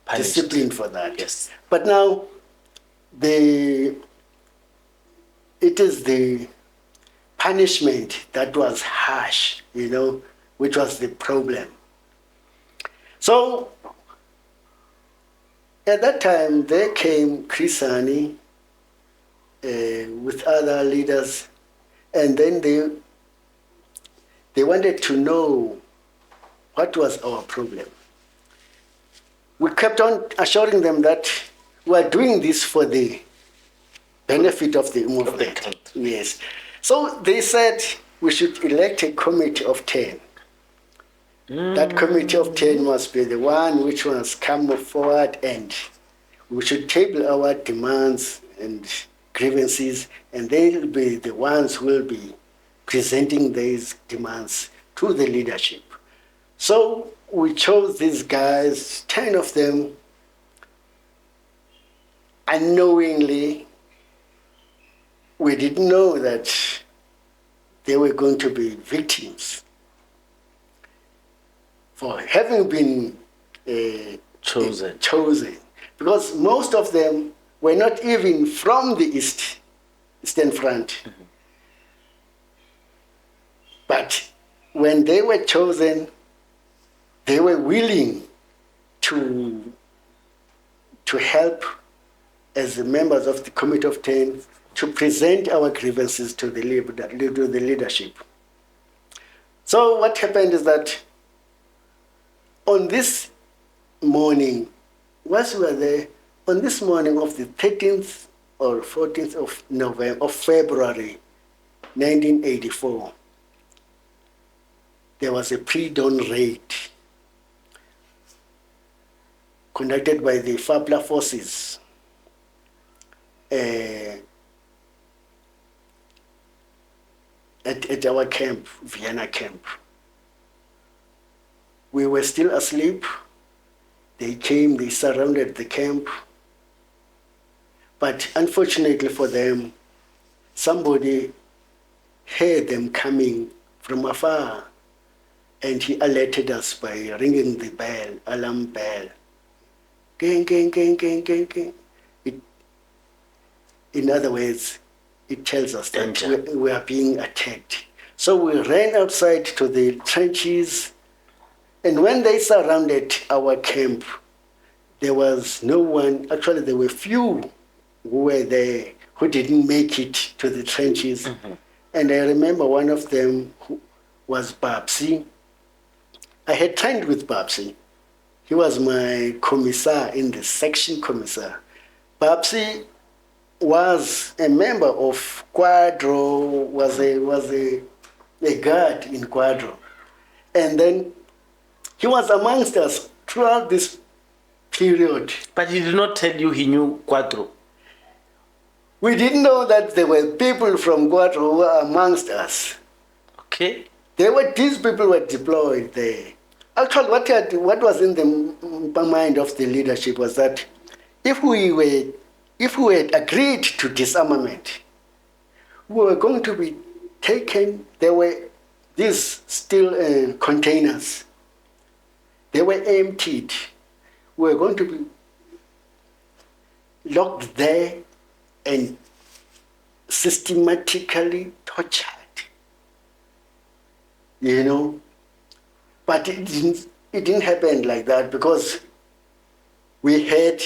punished. Disciplined for that. Yes. But now, it is the punishment that was harsh, which was the problem. So, at that time, there came Chris Hani with other leaders, and then they wanted to know what was our problem. We kept on assuring them that we are doing this for the benefit of the movement. Yes. So they said we should elect a committee of 10. That committee of 10 must be the one which must come forward, and we should table our demands and grievances, and they'll be the ones who will be presenting these demands to the leadership. So we chose these guys, 10 of them, unknowingly. We didn't know that they were going to be victims for having been chosen. Because most of them were not even from the Eastern Front. Mm-hmm. But when they were chosen, they were willing to help as the members of the Committee of 10 to present our grievances to the leadership. So what happened is that on this morning, once we were there, on this morning of the 13th or 14th of February 1984, there was a pre-dawn raid conducted by the FAPLA forces at our camp, Vienna camp. We were still asleep. They came, they surrounded the camp. But unfortunately for them, somebody heard them coming from afar, and he alerted us by ringing the bell, alarm bell. Gang, gang, gang, gang, gang, gang. In other words, it tells us that we are being attacked. So we ran outside to the trenches, and when they surrounded our camp, there was no one. Actually, there were few who were there who didn't make it to the trenches. Mm-hmm. And I remember one of them who was Babsi. I had trained with Babsi. He was my commissar in the section commissar. Babsi was a member of Quadro, was a guard in Quadro. And then he was amongst us throughout this period. But he did not tell you he knew Quadro. We didn't know that there were people from Quadro who were amongst us. Okay. These people were deployed there. Actually, what was in the mind of the leadership was that if we had agreed to disarmament, we were going to be taken. There were these steel containers. They were emptied. We were going to be locked there and systematically tortured. You know, but it didn't happen like that because we had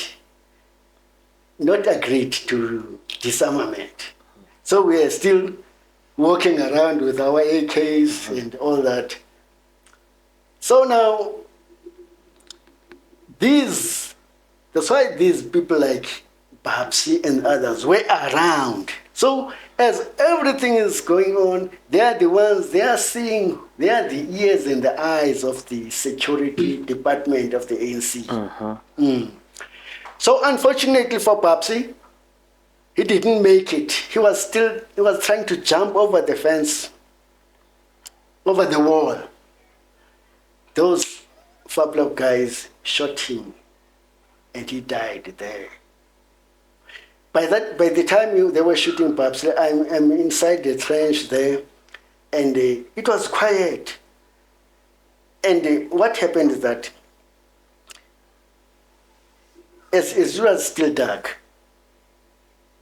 not agreed to disarmament. So we are still walking around with our AKs and all that. So now, that's why these people like Babsi and others were around. So as everything is going on, they are the ones, they are the ears and the eyes of the security department of the ANC. So unfortunately for Babsi, he didn't make it. He was trying to jump over the fence, over the wall. Those Fablo guys shot him and he died there. By the time they were shooting Babsi, I'm inside the trench there, and it was quiet. And what happened is that as it was still dark,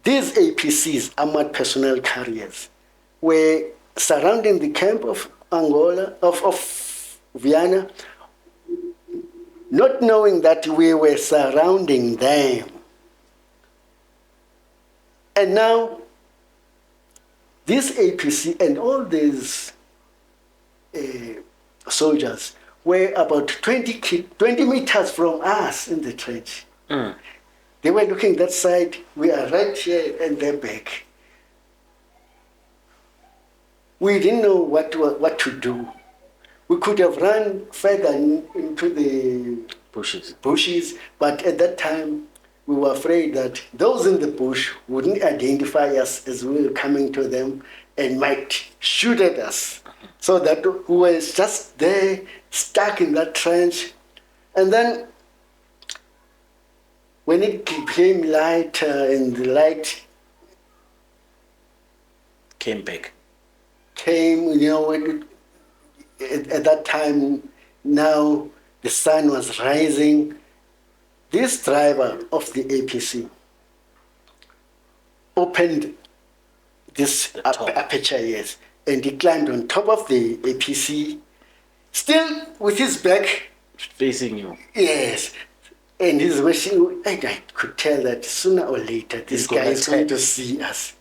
these APCs, armored personnel carriers, were surrounding the camp of Angola, of Vienna, not knowing that we were surrounding them. And now, this APC and all these soldiers were about 20 meters from us in the trench. They were looking that side, we are right here and they're back. We didn't know what to do. We could have run further into the bushes, but at that time, we were afraid that those in the bush wouldn't identify us as we were coming to them and might shoot at us. So that we were just there, stuck in that trench. And then when it became lighter and the light came back, at that time, now the sun was rising. This driver of the APC opened this aperture, yes, and he climbed on top of the APC, still with his back facing you. Yes, and he's wishing. I could tell that sooner or later this guy is going to see us.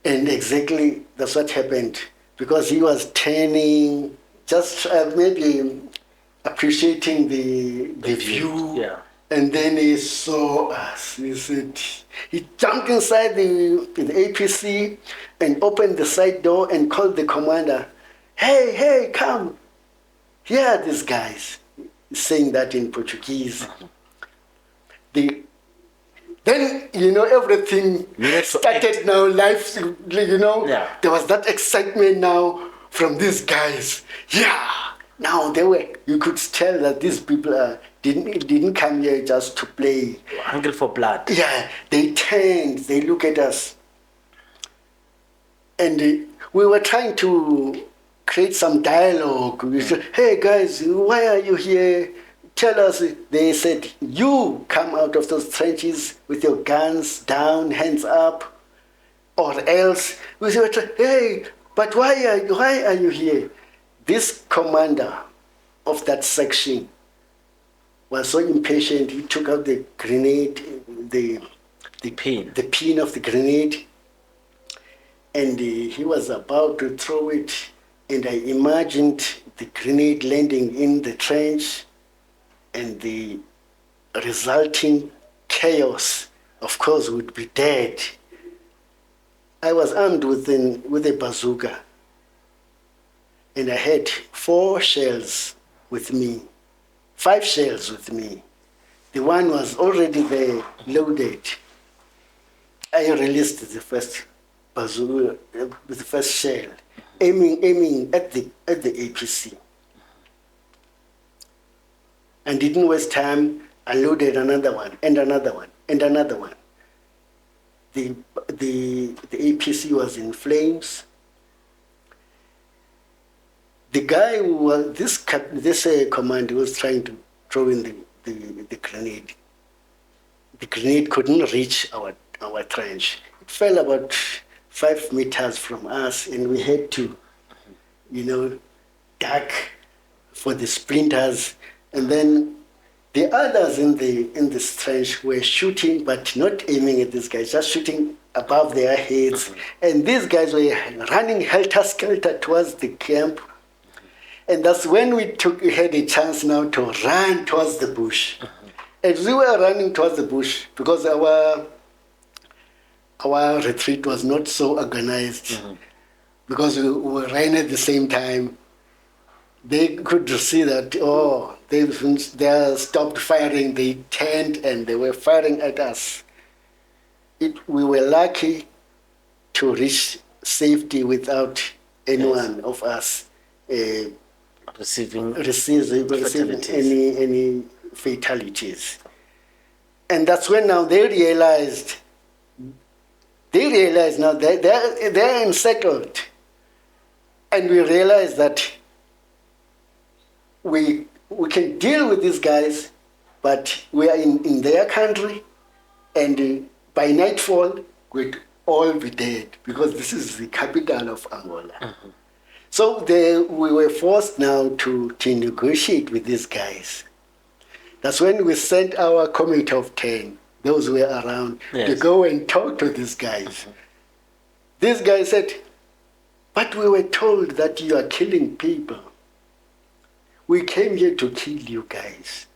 And exactly that's what happened, because he was turning, just maybe appreciating the view, yeah. And then he saw us. He jumped inside the APC and opened the side door and called the commander. Hey, come. Here are these guys. He's saying that in Portuguese. Then, everything started now, life, Yeah. There was that excitement now from these guys. Yeah. Now you could tell that these people didn't come here just to play. Hungry for blood. Yeah, they turned, they look at us. And we were trying to create some dialogue. We said, hey guys, why are you here? Tell us. They said, you come out of those trenches with your guns down, hands up, or else. We said, hey, but why are you here? This commander of that section was so impatient, he took out the grenade, the pin of the grenade, and he was about to throw it, and I imagined the grenade landing in the trench and the resulting chaos, of course, would be dead. I was armed with a bazooka. and I had 4 shells with me, 5 shells with me. The one was already there, loaded. I released the first bazooka, the first shell, aiming at the APC. And didn't waste time. I loaded another one and another one and another one. The APC was in flames. The guy who was this commander was trying to throw in the grenade. The grenade couldn't reach our trench. It fell about 5 meters from us, and we had to, duck for the splinters. And then the others in this trench were shooting, but not aiming at these guys, just shooting above their heads. And these guys were running helter-skelter towards the camp. And that's when we had a chance now to run towards the bush. As we were running towards the bush, because our retreat was not so organized, because we were running at the same time, they could see that, they stopped firing, they turned and they were firing at us. We were lucky to reach safety without any one of us receiving any fatalities. And that's when now they realized now that they're unsettled. And we realized that we can deal with these guys, but we are in their country, and by nightfall we'd all be dead, because this is the capital of Angola. So we were forced now to negotiate with these guys. That's when we sent our committee of 10, those who were around, to go and talk to these guys. These guys said, but we were told that you are killing people. We came here to kill you guys.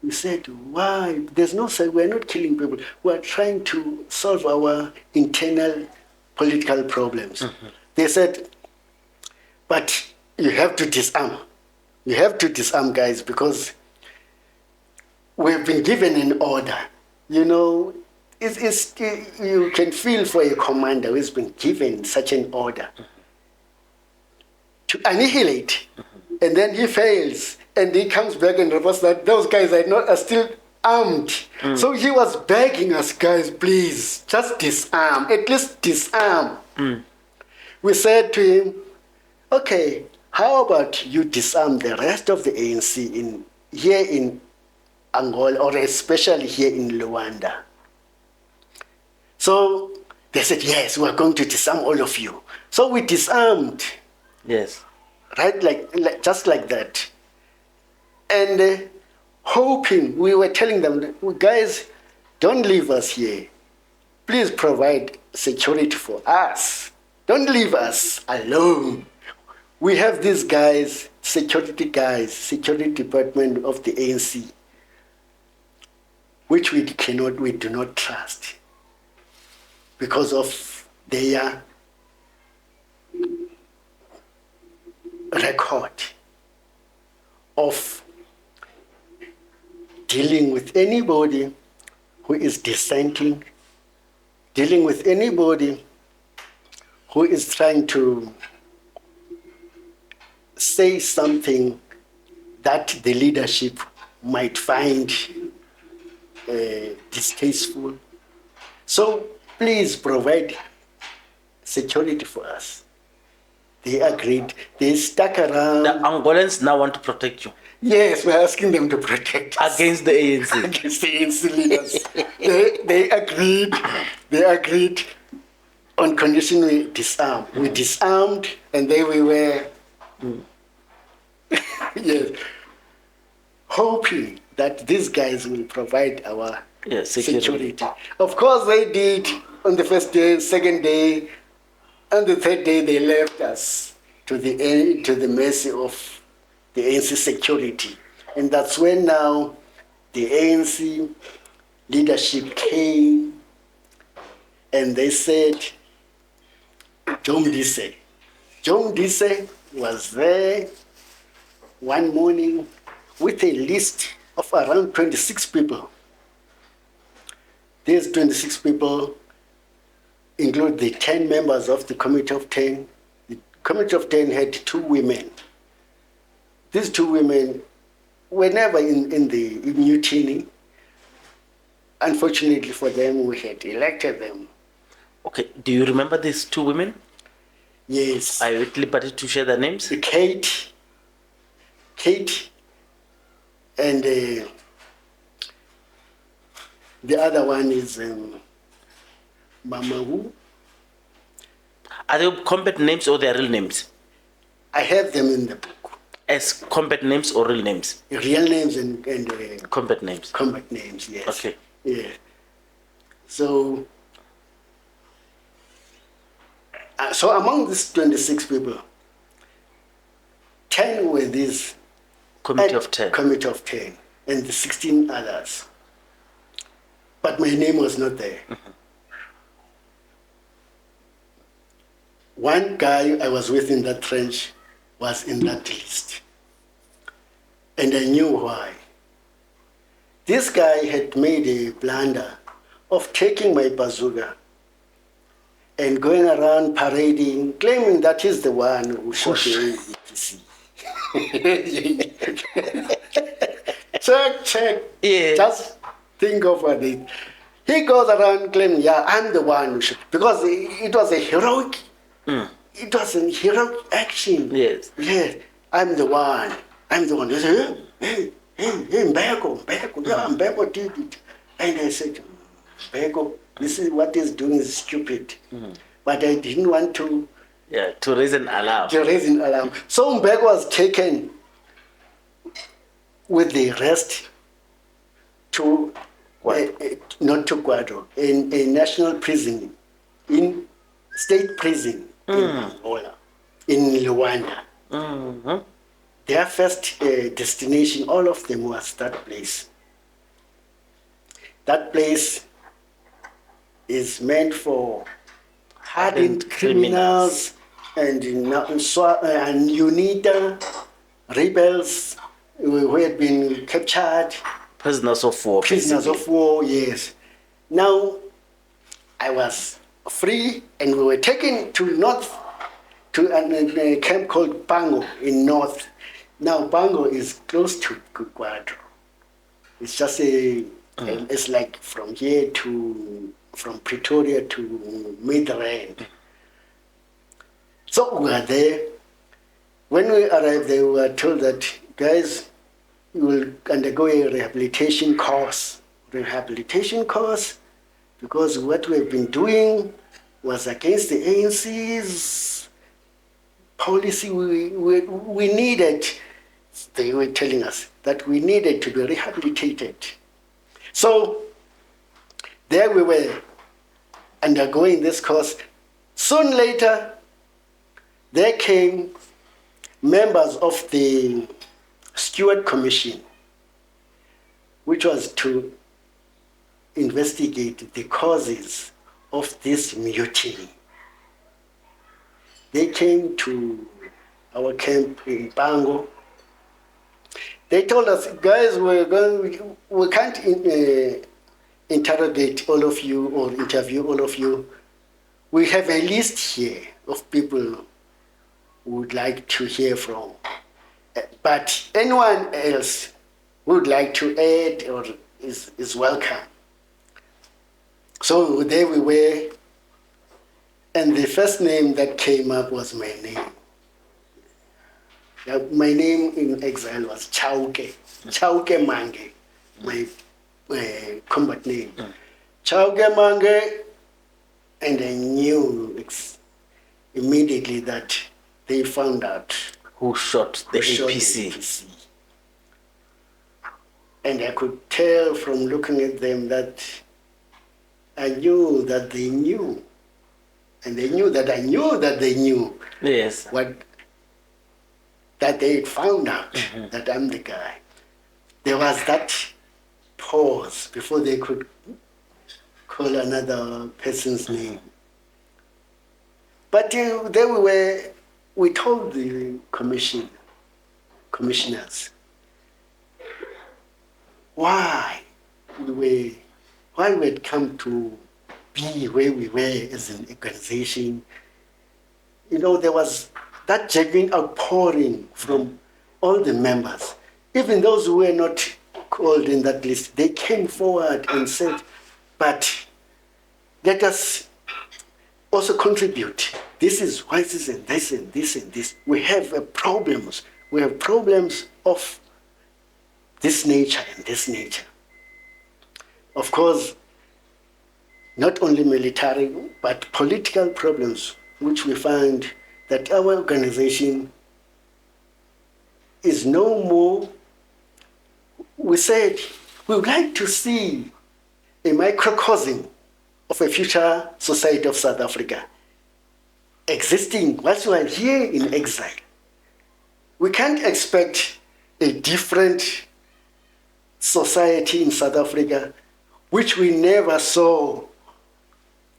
We said, why? There's no say, we're not killing people. We're trying to solve our internal political problems. They said, but you have to disarm. You have to disarm, guys, because we've been given an order. You can feel for a commander who's been given such an order to annihilate, and then he fails, and he comes back and reports that those guys are still armed. So he was begging us, guys, please, just disarm, at least disarm. We said to him, okay, how about you disarm the rest of the ANC here in Angola, or especially here in Luanda? So they said, yes, we are going to disarm all of you. So we disarmed. Yes. Right, like just like that. And hoping, we were telling them, guys, don't leave us here. Please provide security for us. Don't leave us alone. We have these guys, security department of the ANC, which we do not trust because of their record of dealing with anybody who is dissenting, dealing with anybody who is trying to say something that the leadership might find distasteful. So please provide security for us. They agreed. They stuck around. The Angolans now want to protect you. Yes, we're asking them to protect us. Against the ANC. Against the ANC leaders. They agreed. They agreed on condition we disarm. We disarmed, and then we were yes, hoping that these guys will provide our security. Of course, they did on the first day, second day, and the third day. They left us to the mercy of the ANC security, and that's when now the ANC leadership came, and they said, John Dise, was there one morning with a list of around 26 people. These 26 people include the 10 members of the Committee of 10. The Committee of 10 had 2 women. These 2 women were never in the mutiny. Unfortunately for them, we had elected them. Okay, do you remember these 2 women? Yes. Are you at liberty to share their names? Kate, and the other one is Mama Wu. Are they combat names or their real names? I have them in the book. As combat names or real names? Real names and Combat names. combat names, yes. Okay. Yeah. So among these 26 people, 10 were these Committee of 10. Committee of 10, and the 16 others. But my name was not there. Mm-hmm. One guy I was with in that trench was in that list. And I knew why. This guy had made a blunder of taking my bazooka and going around parading, claiming that he's the one who shot the APC. Check. Yeah. Just think over it. He goes around claiming, yeah, I'm the one who shot. Because it was a heroic, it was a heroic action. Yes. Yes, I'm the one. He said, hey, Mbeko, yeah, Mbeko did it. And I said, Mbeko, this is what he's doing is stupid. But I didn't want to... Yeah, to raise an alarm. So Mbeko was taken with the rest to, not to Quadro, in a national prison, in state prison in Angola, in Luanda. Mm-hmm. Their first destination, all of them, was that place. That place is meant for hardened criminals and UNITA rebels who had been captured. Prisoners of war. Prisoners of war, yes. Now, I was free and we were taken to north, to a camp called Pango in north. Now, Pango is close to Quadro. It's just it's like from here from Pretoria to Midrand. So we were there. When we arrived there, we were told that, guys, you will undergo a rehabilitation course. Because what we've been doing was against the ANC's policy. We needed, they were telling us that we needed to be rehabilitated. So there we were undergoing this course. Soon later, there came members of the Stewart Commission, which was to investigate the causes of this mutiny. They came to our camp in Pango. They told us, guys, we can't interrogate all of you or interview all of you. We have a list here of people who would like to hear from. But anyone else who would like to add or is welcome. So there we were, and the first name that came up was my name. My name in exile was Chauke Mange, my combat name. Chauke Mange, and I knew immediately that they found out who shot the APC. And I could tell from looking at them that I knew that they knew. And they knew that I knew that they knew. Yes. That they found out that I'm the guy. There was that pause before they could call another person's name. But there we were we told the commissioners why we had come to be where we were as an organization. There was that genuine outpouring from all the members. Even those who were not called in that list, they came forward and said, but let us also contribute. This is why this and this and this and this. We have problems. We have problems of this nature and this nature. Of course, not only military, but political problems, which we find that our organization is no more. We said we would like to see a microcosm of a future society of South Africa existing whilst we are here in exile. We can't expect a different society in South Africa which we never saw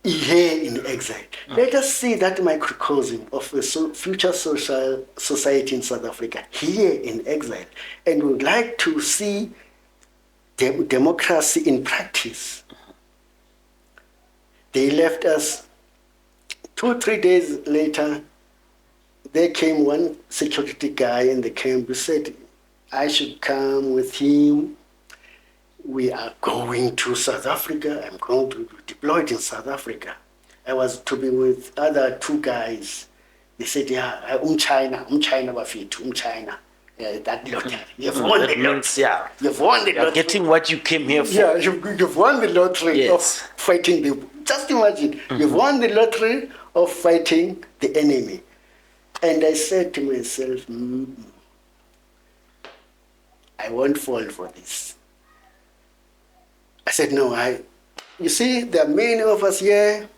here in exile. Let us see that microcosm of a future social society in South Africa here in exile. And we would like to see democracy in practice. They left us. 2-3 days later, there came one security guy in the camp who said, I should come with him. We are going to South Africa. I'm going to be deployed in South Africa. I was to be with other 2 guys. They said, yeah, China bafethu, China. That lottery. You've won the lottery. Yeah. You've won the lottery. You're getting what you came here for. Yeah, you've won the lottery of fighting the. Just imagine, you've won the lottery of fighting the enemy. And I said to myself, I won't fall for this. I said, no, you see, there are many of us here.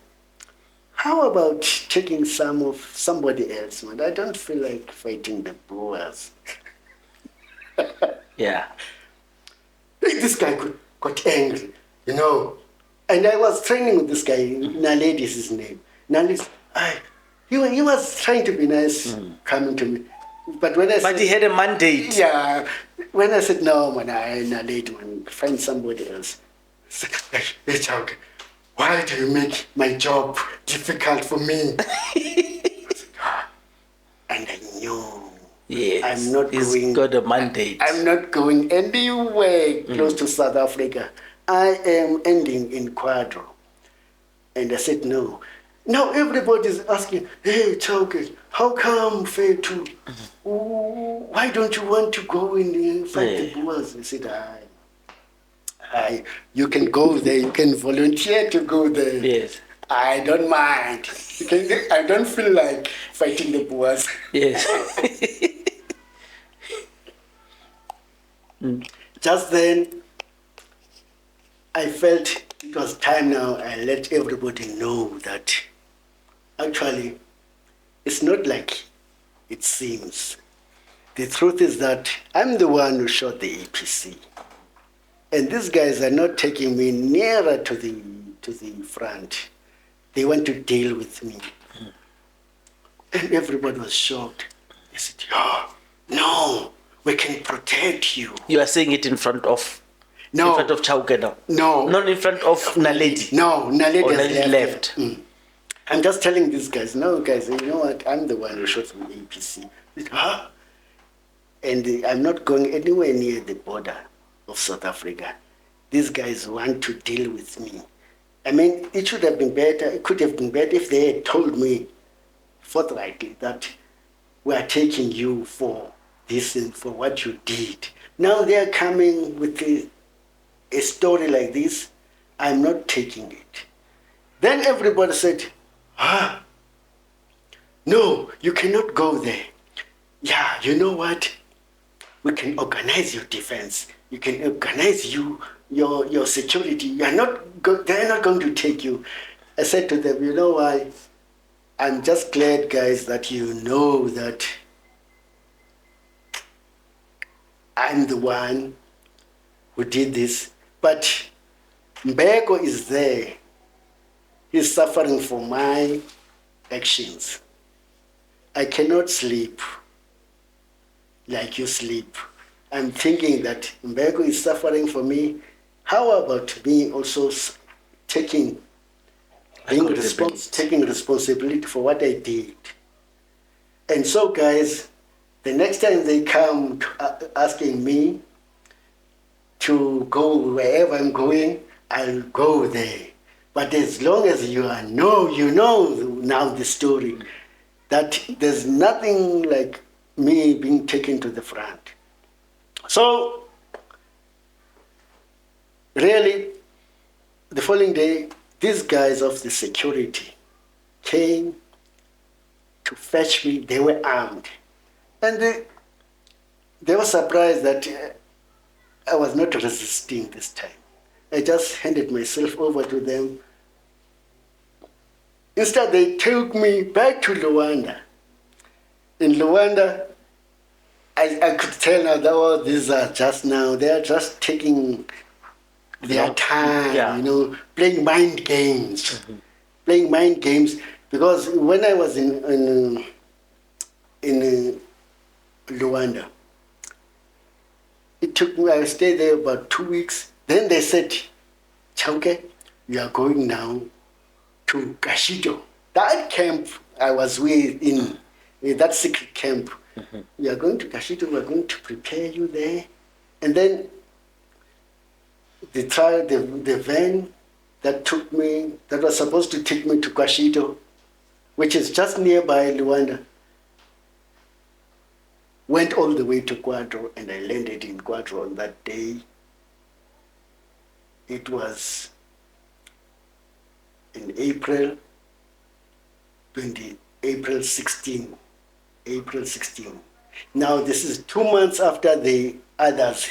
How about taking some of somebody else, man? I don't feel like fighting the Boers. Yeah. This guy got angry, And I was training with this guy. Naledi is his name. Naledi, he was trying to be nice, coming to me. But when I said, he had a mandate. Yeah. When I said, no, man, Naledi, man, find somebody else. Hey, Chauke, why do you make my job difficult for me? And I knew. Yes, I'm not he's got a mandate. I'm not going anywhere close to South Africa. I am ending in Quadro. And I said, no. Now everybody's asking, hey, Chauke, how come Fetu? Why don't you want to go and fight the Boers? I said, you can go there. You can volunteer to go there. Yes. I don't mind. I don't feel like fighting the Boers. Yes. Just then, I felt it was time now. I let everybody know that actually it's not like it seems. The truth is that I'm the one who shot the APC. And these guys are not taking me nearer to the front. They want to deal with me. And everybody was shocked. They said, no, we can protect you. You are saying it in front of Chauke now? No. Not in front of Naledi? No, Naledi has left. I'm just telling these guys, no, guys, you know what? I'm the one who shot the APC. And I'm not going anywhere near the border of South Africa. These guys want to deal with me. I mean, it should have been better. It could have been better if they had told me forthrightly that we are taking you for this and for what you did. Now they're coming with a story like this. I'm not taking it. Then everybody said, no, you cannot go there. Yeah, you know what? We can organize your defense. You can organize your security. They're not going to take you. I said to them, you know why? I'm just glad, guys, that you know that I'm the one who did this. But Mbeko is there. He's suffering for my actions. I cannot sleep like you sleep. I'm thinking that Mbeko is suffering for me. How about me also taking responsibility for what I did? And so, guys, the next time they come asking me to go wherever I'm going, I'll go there. But as long as you know now the story, that there's nothing like me being taken to the front. So, really, the following day, these guys of the security came to fetch me. They were armed. And they were surprised that I was not resisting this time. I just handed myself over to them. Instead, they took me back to Luanda. In Luanda, I could tell now that these are just now, they are just taking their time, playing mind games. Mm-hmm. Playing mind games, because when I was in Luanda, it took me, I stayed there about 2 weeks. Then they said, Chauke, you are going now to Kashido. That camp I was in that secret camp. Mm-hmm. We are going to Kashido, we are going to prepare you there. And then the van that was supposed to take me to Kashido, which is just nearby Luanda, went all the way to Quadro, and I landed in Quadro on that day. It was in April 16. Now this is 2 months after the others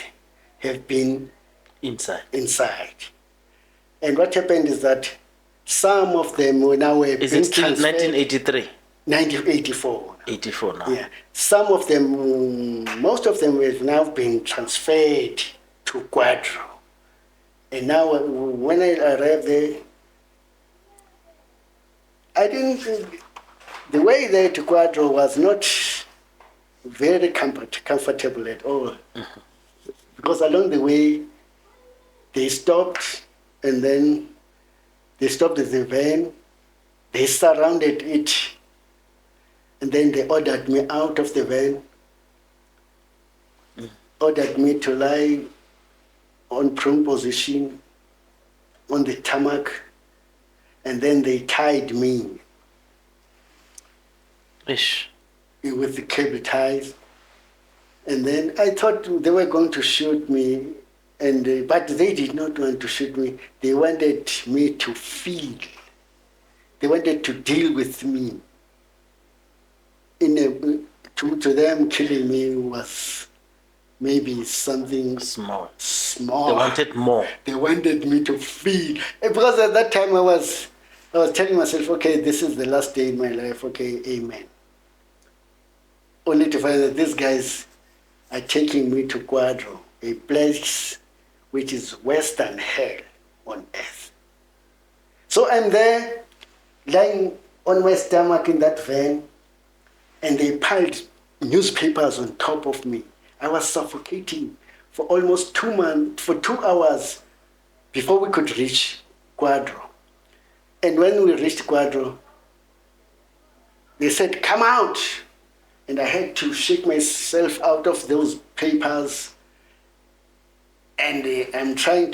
have been inside. And what happened is that some of them were now being transferred. Is it still 1983? 1984. 84 now. Yeah. Some of them, most of them have now been transferred to Quadro. And now when I arrived there, I didn't think the way there to Quadro was not very comfortable at all. Mm-hmm. Because along the way, they stopped, and then they stopped the van, they surrounded it, and then they ordered me out of the van, ordered me to lie on prone position on the tarmac, and then they tied me with the cable ties. And then I thought they were going to shoot me, but they did not want to shoot me. They wanted me to feel. They wanted to deal with me. To them, killing me was maybe something small. They wanted more. They wanted me to feel. Because at that time I was telling myself, okay, this is the last day in my life. Okay, amen. Only to find that these guys are taking me to Quadro, a place which is worse than hell on earth. So I'm there, lying on my stomach in that van, and they piled newspapers on top of me. I was suffocating for almost 2 months, for 2 hours before we could reach Quadro. And when we reached Quadro, they said, come out. And I had to shake myself out of those papers. And I'm trying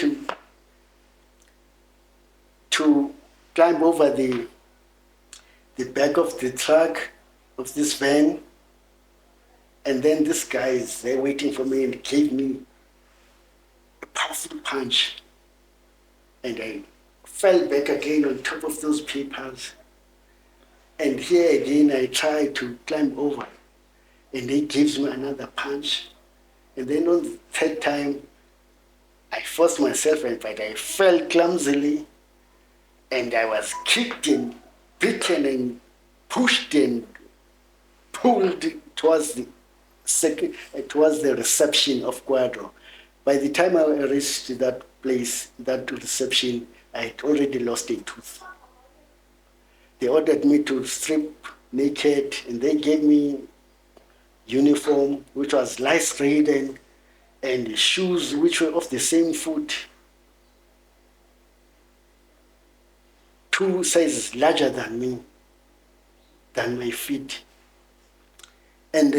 to climb over the back of the truck of this van. And then this guy is there waiting for me and gave me a powerful punch. And I fell back again on top of those papers. And here again, I tried to climb over. And he gives me another punch. And then on the third time, I forced myself, but I fell clumsily. And I was kicked and beaten and pushed and pulled towards the reception of Quadro. By the time I reached that place, that reception, I had already lost a tooth. They ordered me to strip naked, and they gave me uniform, which was lice ridden, and shoes which were of the same foot, 2 sizes larger than me, than my feet. And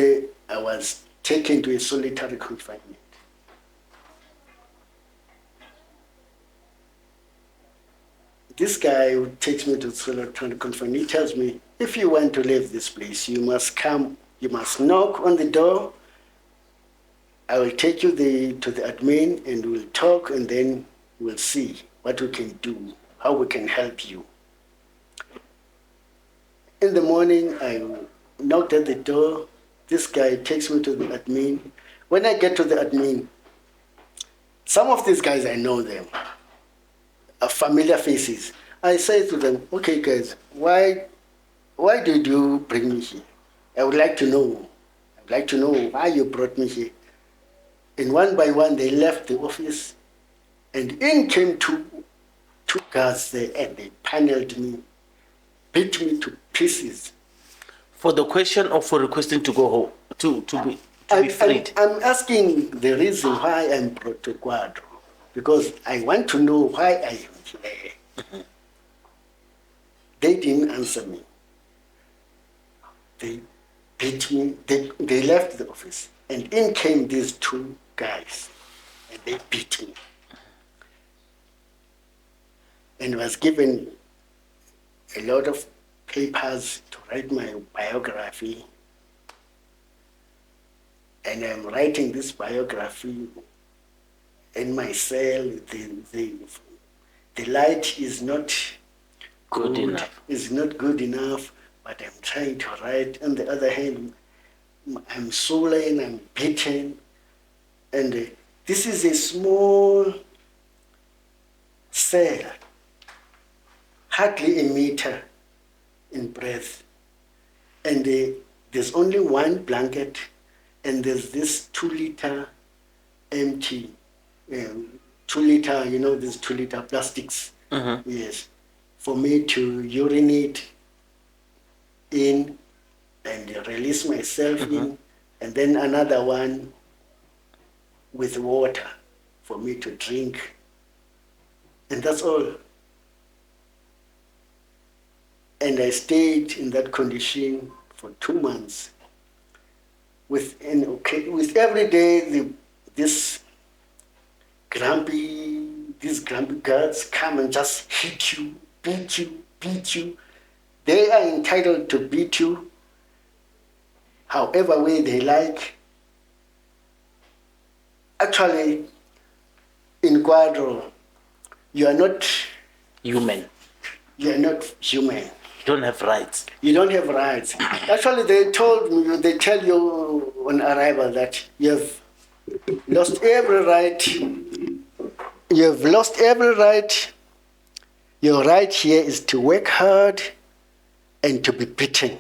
I was taken to a solitary confinement. This guy who takes me to solitary confinement, he tells me, if you want to leave this place, you must come, you must knock on the door. I will take you to the admin and we'll talk, and then we'll see what we can do, how we can help you. In the morning, I knocked at the door. This guy takes me to the admin. When I get to the admin, some of these guys, I know them, are familiar faces. I say to them, okay guys, why did you bring me here? I would like to know. I'd like to know why you brought me here. And one by one, they left the office, and in came two guards there, and they paneled me, beat me to pieces. For the question or for requesting to go home, to be freed? I'm asking the reason why I'm brought to Quadro, because I want to know why I am here. Mm-hmm. They didn't answer me. They beat me. They left the office, and in came these 2 guys, and they beat me. And was given a lot of papers to write my biography. And I'm writing this biography in my cell. The light is not Good enough. Is not good enough, but I'm trying to write. On the other hand, I'm swollen, I'm beaten, and this is a small cell, hardly a meter in breadth, and there's only 1 blanket, and there's this 2-liter empty, 2-liter, these 2-liter plastics, yes, for me to urinate in and release myself in, and then another one with water for me to drink, and that's all. And I stayed in that condition for 2 months. With every day, these grumpy guards come and just hit you, beat you. They are entitled to beat you however way they like. Actually, in Quadro, you are not human. You are not human. You don't have rights. You don't have rights. Actually, they tell you on arrival that you have lost every right. You have lost every right. Your right here is to work hard and to be beaten.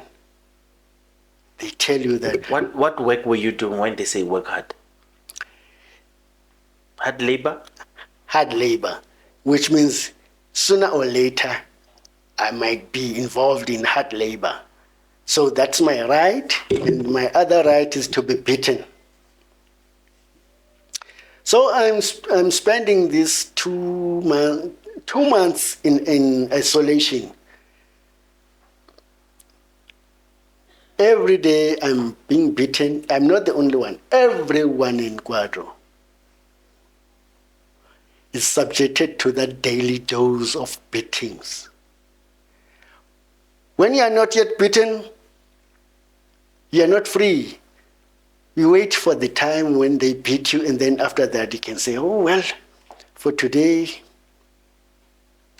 They tell you that. What work were you doing when they say work hard? Hard labor? Hard labor, which means sooner or later I might be involved in hard labor. So that's my right, and my other right is to be beaten. So I'm spending these 2 months in isolation. Every day I'm being beaten. I'm not the only one. Everyone in Quadro is subjected to that daily dose of beatings. When you are not yet beaten, you are not free. You wait for the time when they beat you, and then after that you can say, oh, well, for today,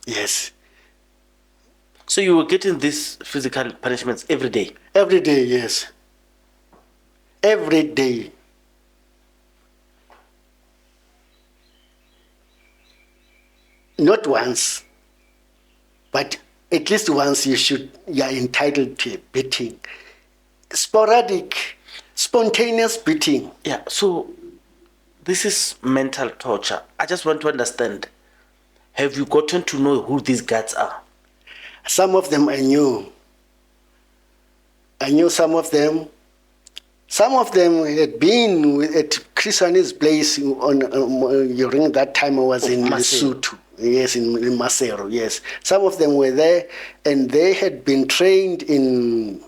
yes. So you were getting these physical punishments every day? Every day, yes. Every day. Not once, but at least once you are entitled to a beating. Sporadic, spontaneous beating. Yeah, so this is mental torture. I just want to understand, have you gotten to know who these guards are? Some of them I knew. I knew some of them. Some of them had been at Chris Hani's place during that time I was in Lesotho. Yes, in Masero, yes. Some of them were there, and they had been trained in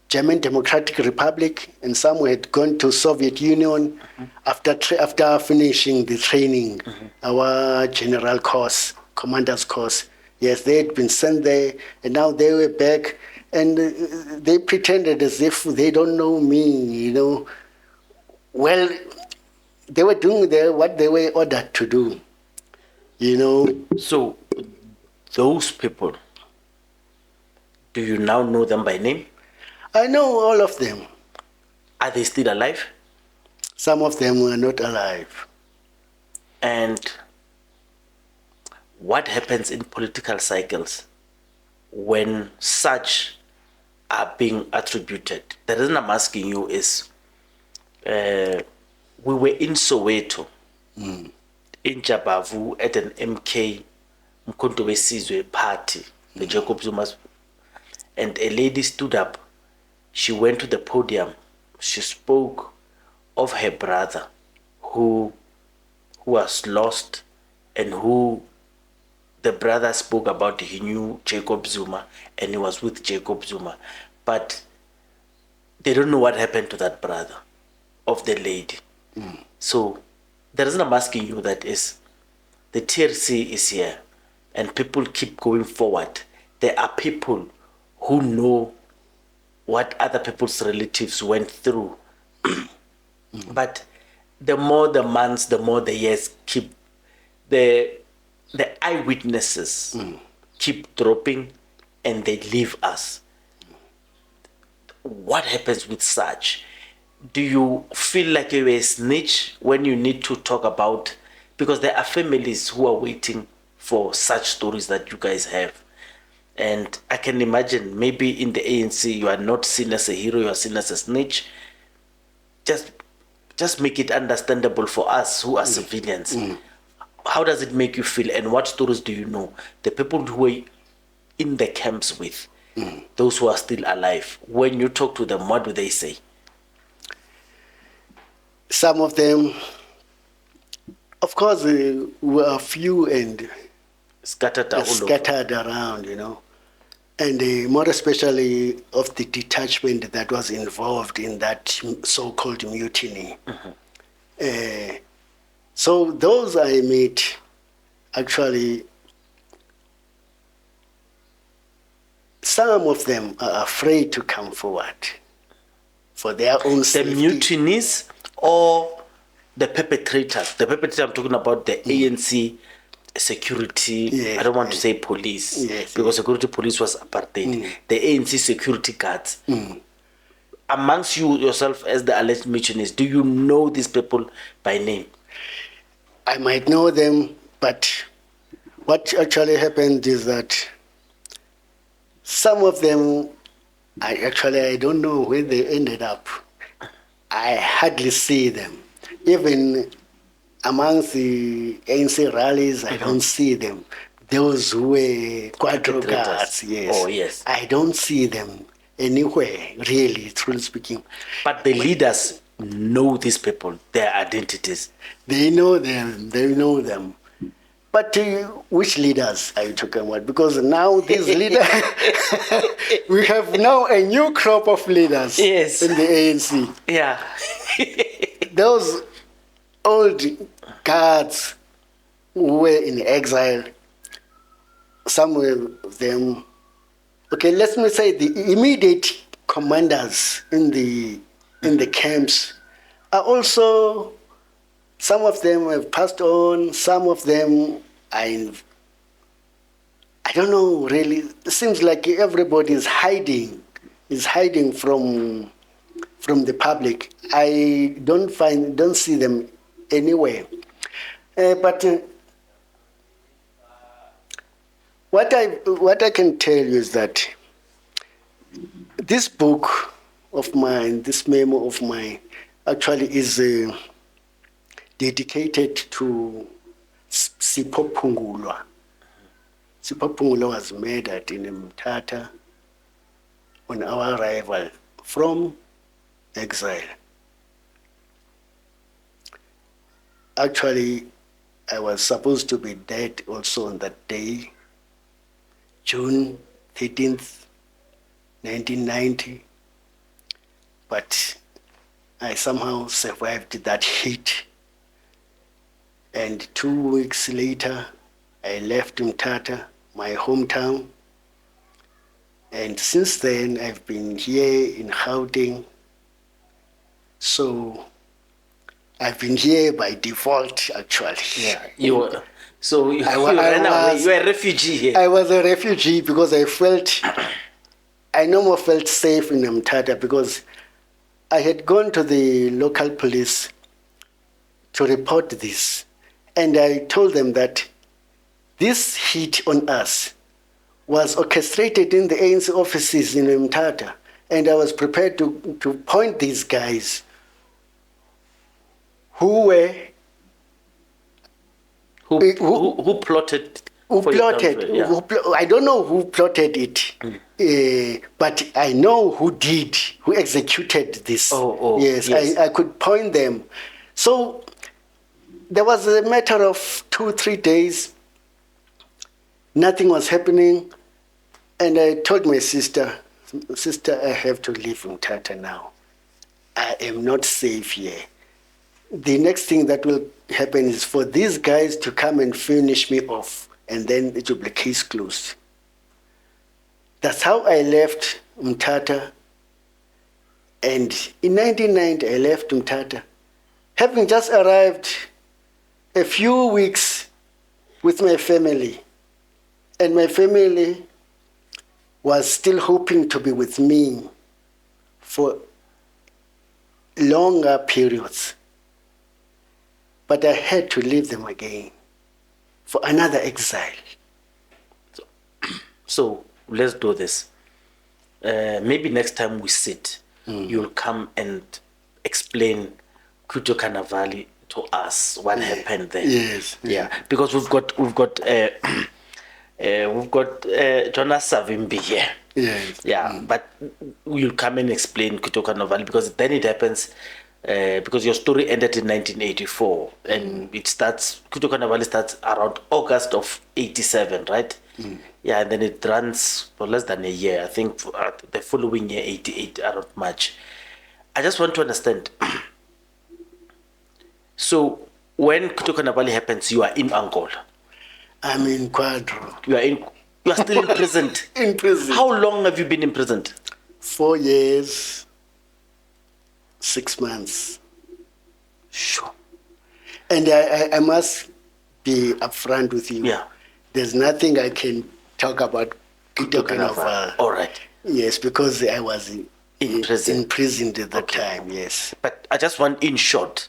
German Democratic Republic, and some had gone to Soviet Union after finishing the training, our general course, commander's course. Yes, they had been sent there, and now they were back, and they pretended as if they don't know me, Well, they were doing what they were ordered to do, So, those people, do you now know them by name? I know all of them. Are they still alive? Some of them were not alive. And what happens in political cycles when such are being attributed? The reason I'm asking you is we were in Soweto, in Jabavu, at an MK Mkhonto Wesizwe party, the Jacob Zuma's, and a lady stood up. She went to the podium. She spoke of her brother who was lost, and who the brother spoke about. He knew Jacob Zuma and he was with Jacob Zuma, but they don't know what happened to that brother of the lady. So the reason I'm asking you that is the TRC is here and people keep going forward. There are people who know what other people's relatives went through. But the more the months, the more the years keep, the eyewitnesses keep dropping and they leave us. What happens with such? Do you feel like you're a snitch when you need to talk about, because there are families who are waiting for such stories that you guys have? And I can imagine maybe in the ANC you are not seen as a hero, you are seen as a snitch. Just make it understandable for us who are civilians. How does it make you feel, and what stories do you know? The people who are in the camps with, those who are still alive, when you talk to them, what do they say? Some of them, of course, were few and Scattered around, and more especially of the detachment that was involved in that so-called mutiny. So those I met, actually, some of them are afraid to come forward for their own safety. The mutinies or the perpetrators? The perpetrator, I'm talking about the ANC security. Yes, I don't want to say police, yes, because security police was apartheid. The ANC security guards. Amongst you yourself as the alleged mutinies, do you know these people by name? I might know them, but what actually happened is that some of them, I don't know where they ended up. I hardly see them. Even amongst the ANC rallies, I don't see them. Those who were quadro guards, yes. Oh, yes. I don't see them anywhere, really, truly speaking. But the leaders know these people, their identities. They know them. But which leaders are you talking about? Because now these leaders, we have now a new crop of leaders in the ANC. Yeah. Those old guards who were in exile, some of them, okay, let me say the immediate commanders in the camps are also, some of them have passed on, some of them I don't know really. It seems like everybody is hiding from the public. I don't see them anywhere. But what I can tell you is that this book of mine, this memo of mine, actually is dedicated to Sipho Phungulwa. Sipho Phungulwa was murdered in Mthatha on our arrival from exile. Actually, I was supposed to be dead also on that day, June 13th, 1990, but I somehow survived that heat. And 2 weeks later, I left Mthatha, my hometown. And since then, I've been here in Gauteng. So I've been here by default, actually. Yeah, you ran away. You were a refugee here. I was a refugee because I no more felt safe in Mthatha because I had gone to the local police to report this. And I told them that this heat on us was orchestrated in the ANC offices in Mthatha. And I was prepared to point these guys who plotted. I don't know who plotted it, but I know who executed this. Yes. I could point them. So there was a matter of 2-3 days, nothing was happening, and I told my sister, I have to leave Mthatha now. I am not safe here. The next thing that will happen is for these guys to come and finish me off, and then it will be case closed. That's how I left Mthatha. And in 1990, I left Mthatha, having just arrived a few weeks with my family. And my family was still hoping to be with me for longer periods. But I had to leave them again for another exile. So let's do this. Maybe next time we sit, you'll come and explain Kuto Kanavali to us, what happened there. Yes. Yeah, because we've got Jonas Savimbi here. Yes. Yeah, but you'll come and explain Kuto Kanavali because then it happens. Because your story ended in 1984 and Kuto Kanavali starts around August of 87, right? Yeah, and then it runs for less than a year. I think the following year, 88, around March. I just want to understand. So when Kuto Kanavali happens, you are in Angola. I'm in Quadro. You are still in prison. In prison. How long have you been in prison? 4 years. 6 months. Sure. And I must be upfront with you. Yeah. There's nothing I can talk about Kuto Kanavali. All right. Yes, because I was imprisoned at that Okay. time, yes. But I just want, in short,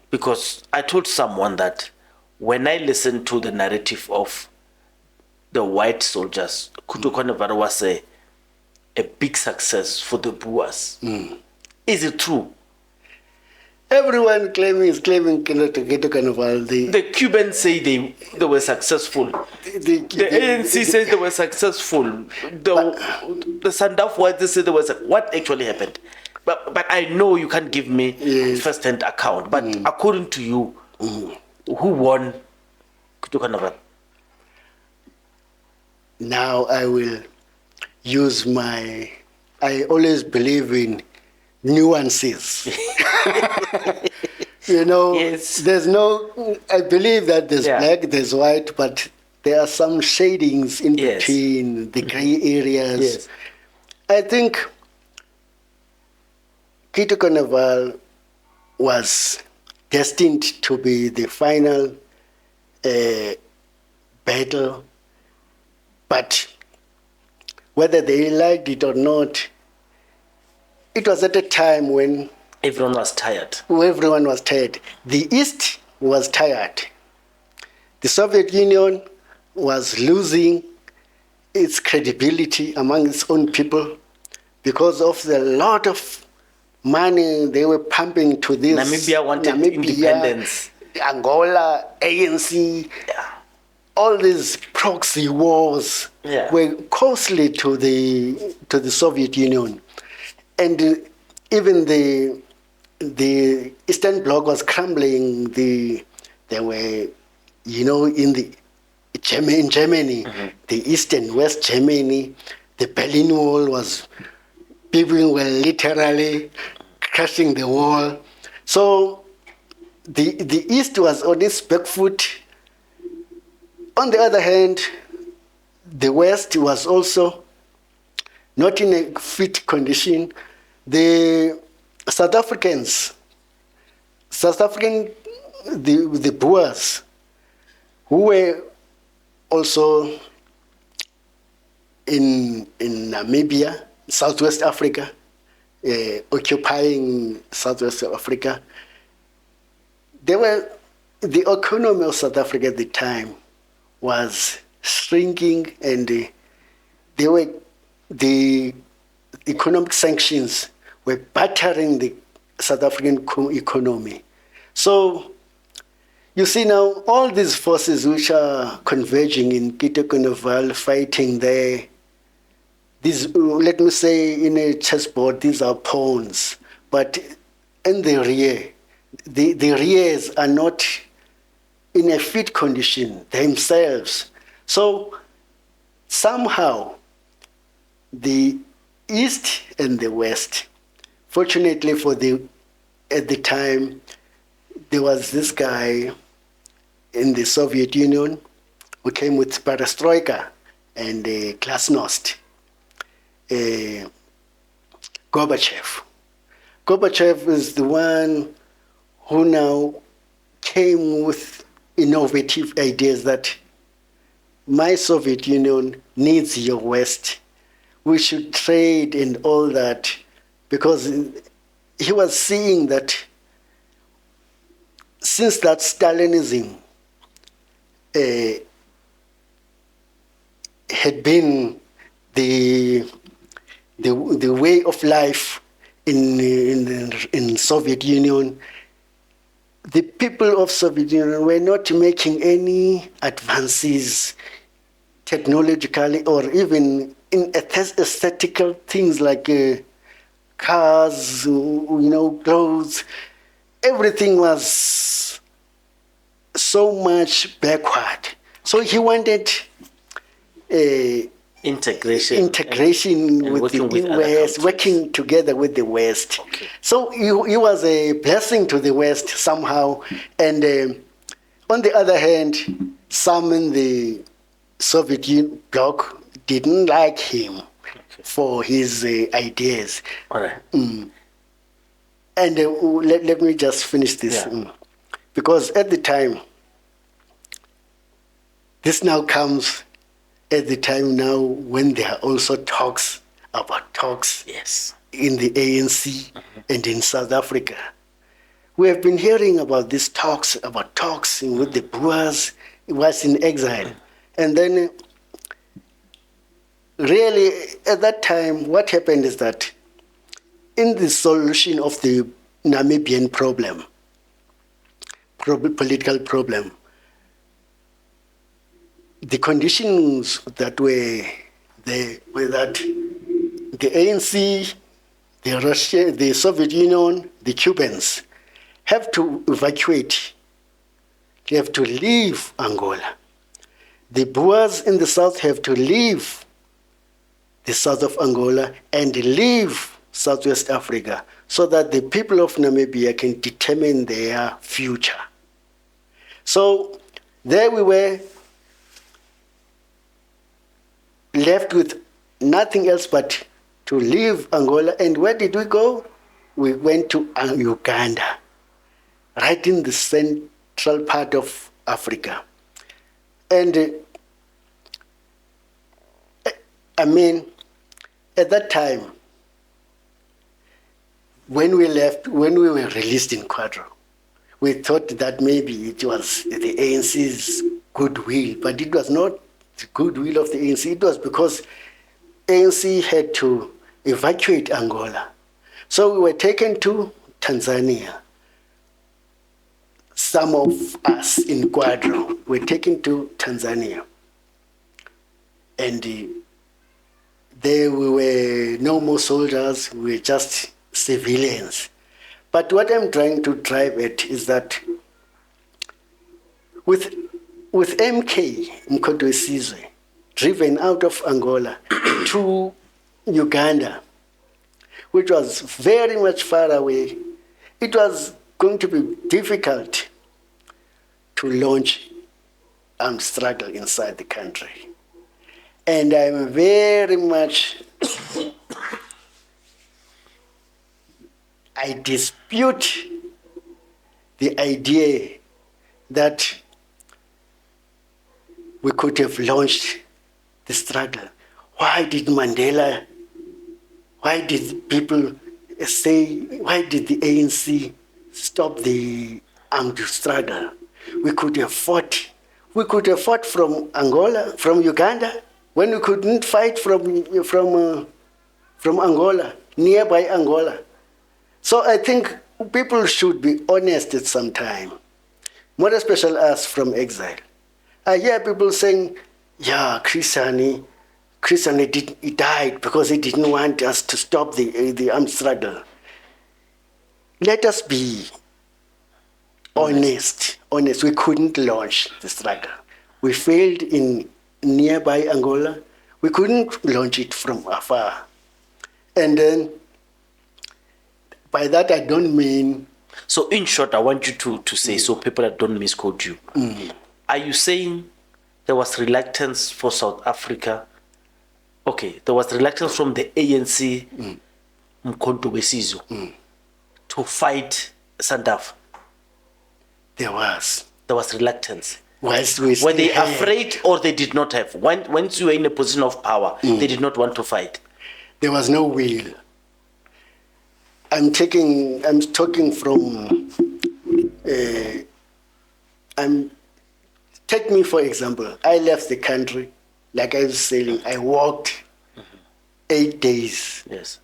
because I told someone that when I listened to the narrative of the white soldiers, Kuto Kanavali was a big success for the Boers. Is it true? Everyone is claiming Kuto Kanavali. The Cubans say they were successful. The ANC says they were successful. The Sandaf Whites say they were successful. What actually happened? But I know you can't give me first-hand account. But according to you, who won Kuto Kanavali? Now I will use I always believe in nuances. Yes. I believe that there's black, there's white, but there are some shadings in between, the gray areas. Yes. I think Kuto Kanavali was destined to be the final battle, but whether they liked it or not, it was at a time when everyone was tired. Everyone was tired. The East was tired. The Soviet Union was losing its credibility among its own people because of the lot of money they were pumping to this. Namibia wanted independence. Angola, ANC. Yeah. all these proxy wars Yeah. were costly to the Soviet Union, and even the Eastern Bloc was crumbling. There were, in Germany, the East and West Germany, the Berlin Wall was, people were literally crashing the wall. So the East was on its back foot. On the other hand, the West was also not in a fit condition. The South African, the Boers, who were also in Namibia, Southwest Africa, occupying Southwest Africa, the economy of South Africa at the time was shrinking, and the economic sanctions were battering the South African economy. So you see now all these forces which are converging in Kitchenerval, fighting there. These, let me say, in a chessboard, these are pawns, but in the rear, the rears are not in a fit condition themselves. So somehow the East and the West, fortunately at the time, there was this guy in the Soviet Union who came with perestroika and glasnost, Gorbachev. Gorbachev is the one who now came with innovative ideas that my Soviet Union needs your West. We should trade and all that, because he was seeing that since that Stalinism had been the way of life in Soviet Union, the people of Soviet Union were not making any advances technologically or even in aesthetical things like cars, clothes. Everything was so much backward. So he wanted integration with the West, working together with the West. Okay. So he was a blessing to the West somehow. And on the other hand, some in the Soviet Union bloc didn't like him for his ideas. All right. And let me just finish this. Yeah. Because at the time, this now comes at the time now when there are also talks Yes. in the ANC and in South Africa. We have been hearing about these talks with the Boers. It was in exile. And then really at that time, what happened is that in the solution of the Namibian political problem, the conditions that were there were that the ANC, the Russia, the Soviet Union, the Cubans have to evacuate. They have to leave Angola. The Boers in the south have to leave the south of Angola and leave Southwest Africa so that the people of Namibia can determine their future. So there we were, left with nothing else but to leave Angola. And where did we go? We went to Uganda, right in the central part of Africa. And at that time, when we were released in Quadro, we thought that maybe it was the ANC's goodwill, but it was not the goodwill of the ANC. It was because ANC had to evacuate Angola. So we were taken to Tanzania. some of us in Quadro were taken to Tanzania. And there we were no more soldiers, we were just civilians. But what I'm trying to drive at is that with MK, Mkondo Sizwe, driven out of Angola to Uganda, which was very much far away, it was going to be difficult to launch armed struggle inside the country. And I'm very much, I dispute the idea that we could have launched the struggle. Why did people say, why did the ANC stop the armed struggle? We could have fought from Angola, from Uganda, when we couldn't fight from Angola, nearby Angola. So I think people should be honest at some time, more especially us from exile. I hear people saying, yeah, Hani died because he didn't want us to stop the armed struggle. Let us be honest. We couldn't launch the struggle. We failed in nearby Angola. We couldn't launch it from afar. And then, by that I don't mean... So in short, I want you to say, so people that don't misquote you. Are you saying there was reluctance for South Africa? Okay, there was reluctance from the ANC, Mkhonto we Sizwe, to fight SANDF. There was reluctance. Were they afraid or they did not have? Once you were in a position of power, they did not want to fight. There was no will. I'm talking from... Take me for example. I left the country, like I was saying, I walked 8 days. Yes.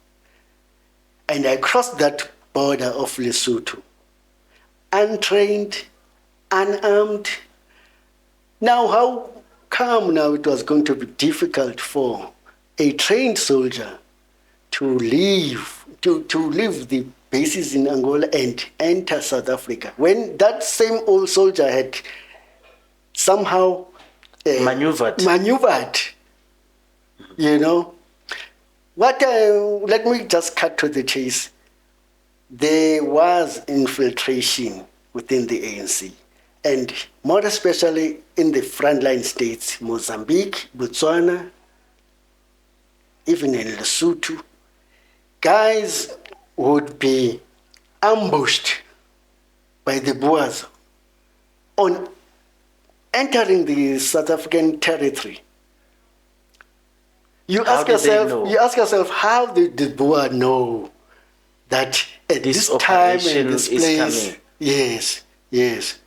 And I crossed that border of Lesotho, untrained, unarmed. Now, how come now it was going to be difficult for a trained soldier to leave the bases in Angola and enter South Africa, when that same old soldier had somehow maneuvered. You know, let me just cut to the chase. There was infiltration within the ANC, and more especially in the frontline states, Mozambique, Botswana, even in Lesotho. Guys would be ambushed by the Boers on entering the South African territory. You ask yourself, how did the Boer know that at this time and this place? Coming. Yes.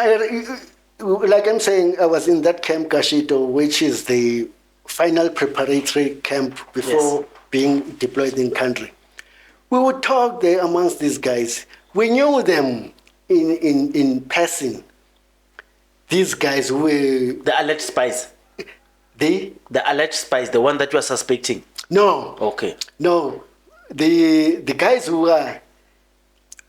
Like I'm saying, I was in that camp Kashito, which is the final preparatory camp before being deployed in country. We would talk there amongst these guys. We knew them in passing. These guys were... The alleged spies. The alleged spies, the one that you are suspecting. No. Okay. No. The guys who are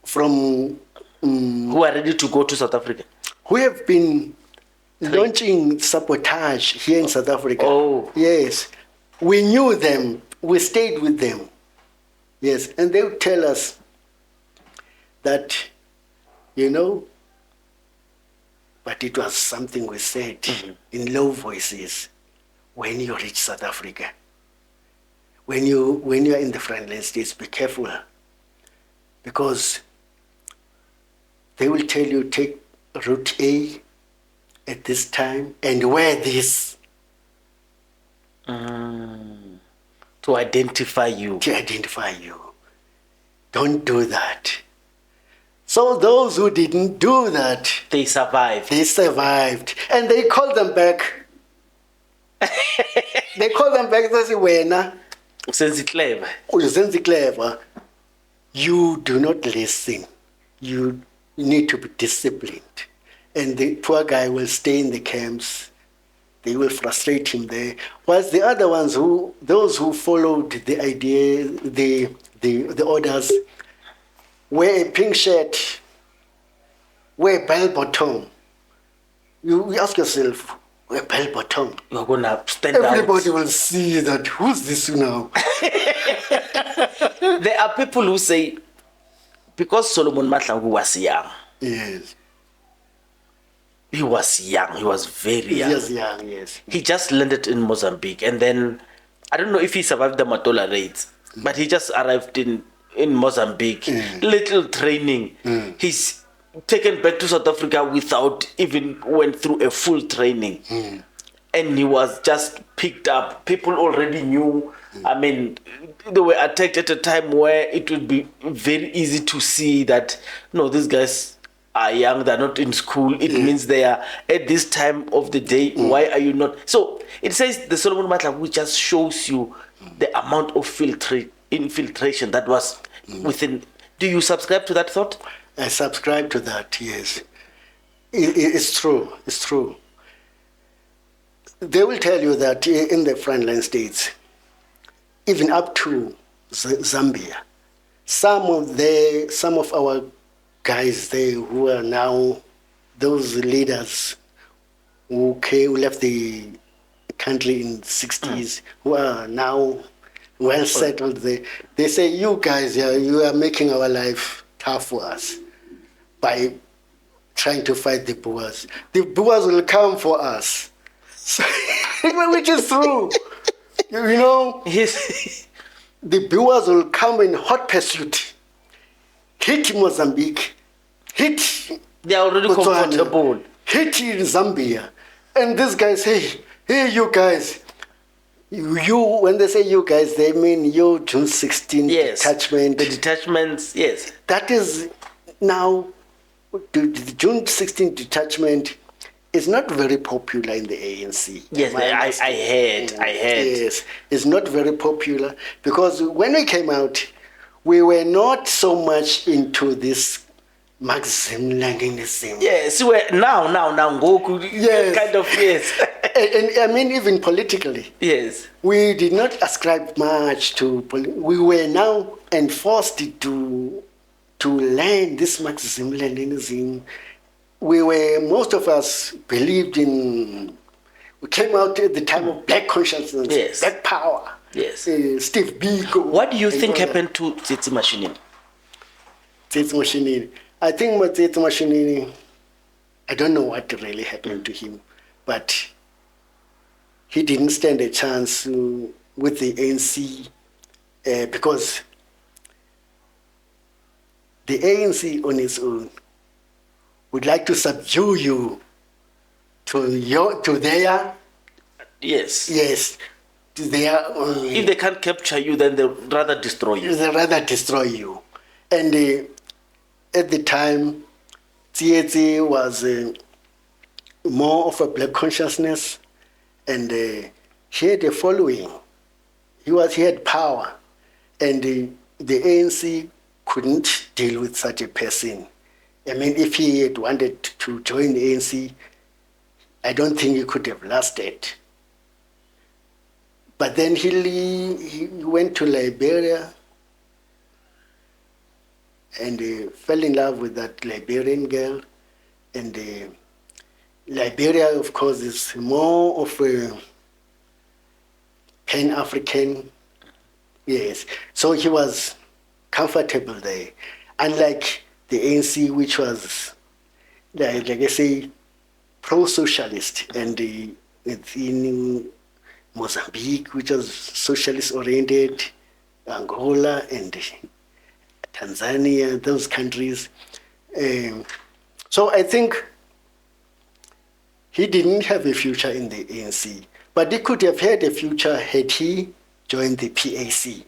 from... who are ready to go to South Africa. Who have been launching sabotage here in South Africa. Oh. Yes. We knew them. We stayed with them. Yes. And they would tell us that, but it was something we said in low voices when you reach South Africa. When you are in the frontline states, be careful, because they will tell you take route A at this time and wear this. To identify you. Don't do that. So those who didn't do that, they survived. And they called them back. They called them back. They say, "Wena, Senzi clever. You do not listen. You you need to be disciplined. And the poor guy will stay in the camps. They will frustrate him there. Whilst the other ones, those who followed the idea, the orders, wear a pink shirt, wear bell bottom. You ask yourself, wear bell bottom. You're gonna stand Everybody out. will see that, who's this now? There are people who say, because Solomon Mahlangu was young, Yes. he was young, he was very young. Yes, young, yes. He just landed in Mozambique, and then I don't know if he survived the Matola raids, but he just arrived in Mozambique. Little training. He's taken back to South Africa without even went through a full training. And he was just picked up. People already knew. I mean, they were attacked at a time where it would be very easy to see that, no, these guys are young, they're not in school. It means they are at this time of the day. Why are you not? So it says the Solomon Mahlangu just shows you the amount of infiltration that was within. Do you subscribe to that thought? I subscribe to that, yes. It's true, it's true. They will tell you that in the frontline states, even up to Zambia, some of our guys there who are now those leaders who left the country in the 60s, who are now well settled there, they say, you guys, you are making our life tough for us by trying to fight the Boers. The Boers will come for us. So, which is true. You know, Yes. the Boers will come in hot pursuit, hit Mozambique, hit They are already Botswana, comfortable. hit in Zambia. And these guys say, hey, you guys, you, when they say you guys, they mean you June 16 Yes. detachment. The detachments, yes. That is now, the June 16 detachment is not very popular in the ANC. Yes, I heard. Yes, it's not very popular because when we came out, we were not so much into this Marxism-Leninism. Yes, now, Goku, Yes. kind of, yes. And I mean, even politically, Yes. we did not ascribe much to. We were now enforced to learn this Marxism-Leninism. Most of us believed in. We came out at the time of black consciousness, Yes. black power. Yes. Steve Biko. What do you think all that. happened to Tsitsi Mashinini? Tsitsi Mashinini. I think Tsitsi Mashinini, I don't know what really happened to him, but he didn't stand a chance with the ANC because the ANC on its own would like to subdue you to their, Yes. yes, to their, If they can't capture you, then they'll rather destroy you. they rather destroy you. And at the time, Tsietsi was more of a black consciousness, and he had a following. He had power, and the ANC couldn't deal with such a person. I mean, if he had wanted to join the ANC, I don't think he could have lasted. But then he went to Liberia and fell in love with that Liberian girl. And Liberia, of course, is more of a Pan-African, yes. So he was comfortable there. Unlike the ANC, which was, like I say, pro-socialist, and in Mozambique, which was socialist-oriented, Angola and Tanzania, those countries. So I think he didn't have a future in the ANC, but he could have had a future had he joined the PAC.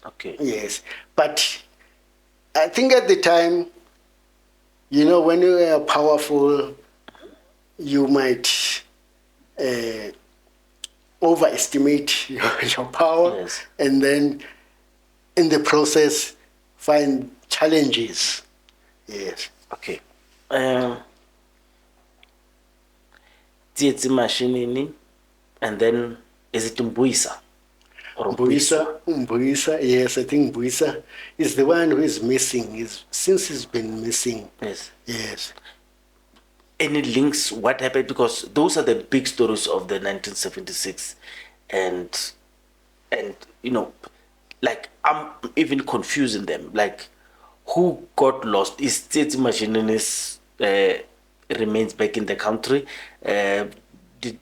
Okay. Yes, but I think at the time, when you are powerful, you might overestimate your power, Yes. and then in the process find challenges. Yes. Okay. Tsietsi Mashinini, and then is it Mbuisa? Or Mbuisa, yes, I think Mbuisa is the one who is missing, since he's been missing. Yes. Yes. Any links, what happened? Because those are the big stories of the 1976. And you know, like I'm even confusing them. Like, who got lost? Is Tsietsi Mashinini's remains back in the country? Did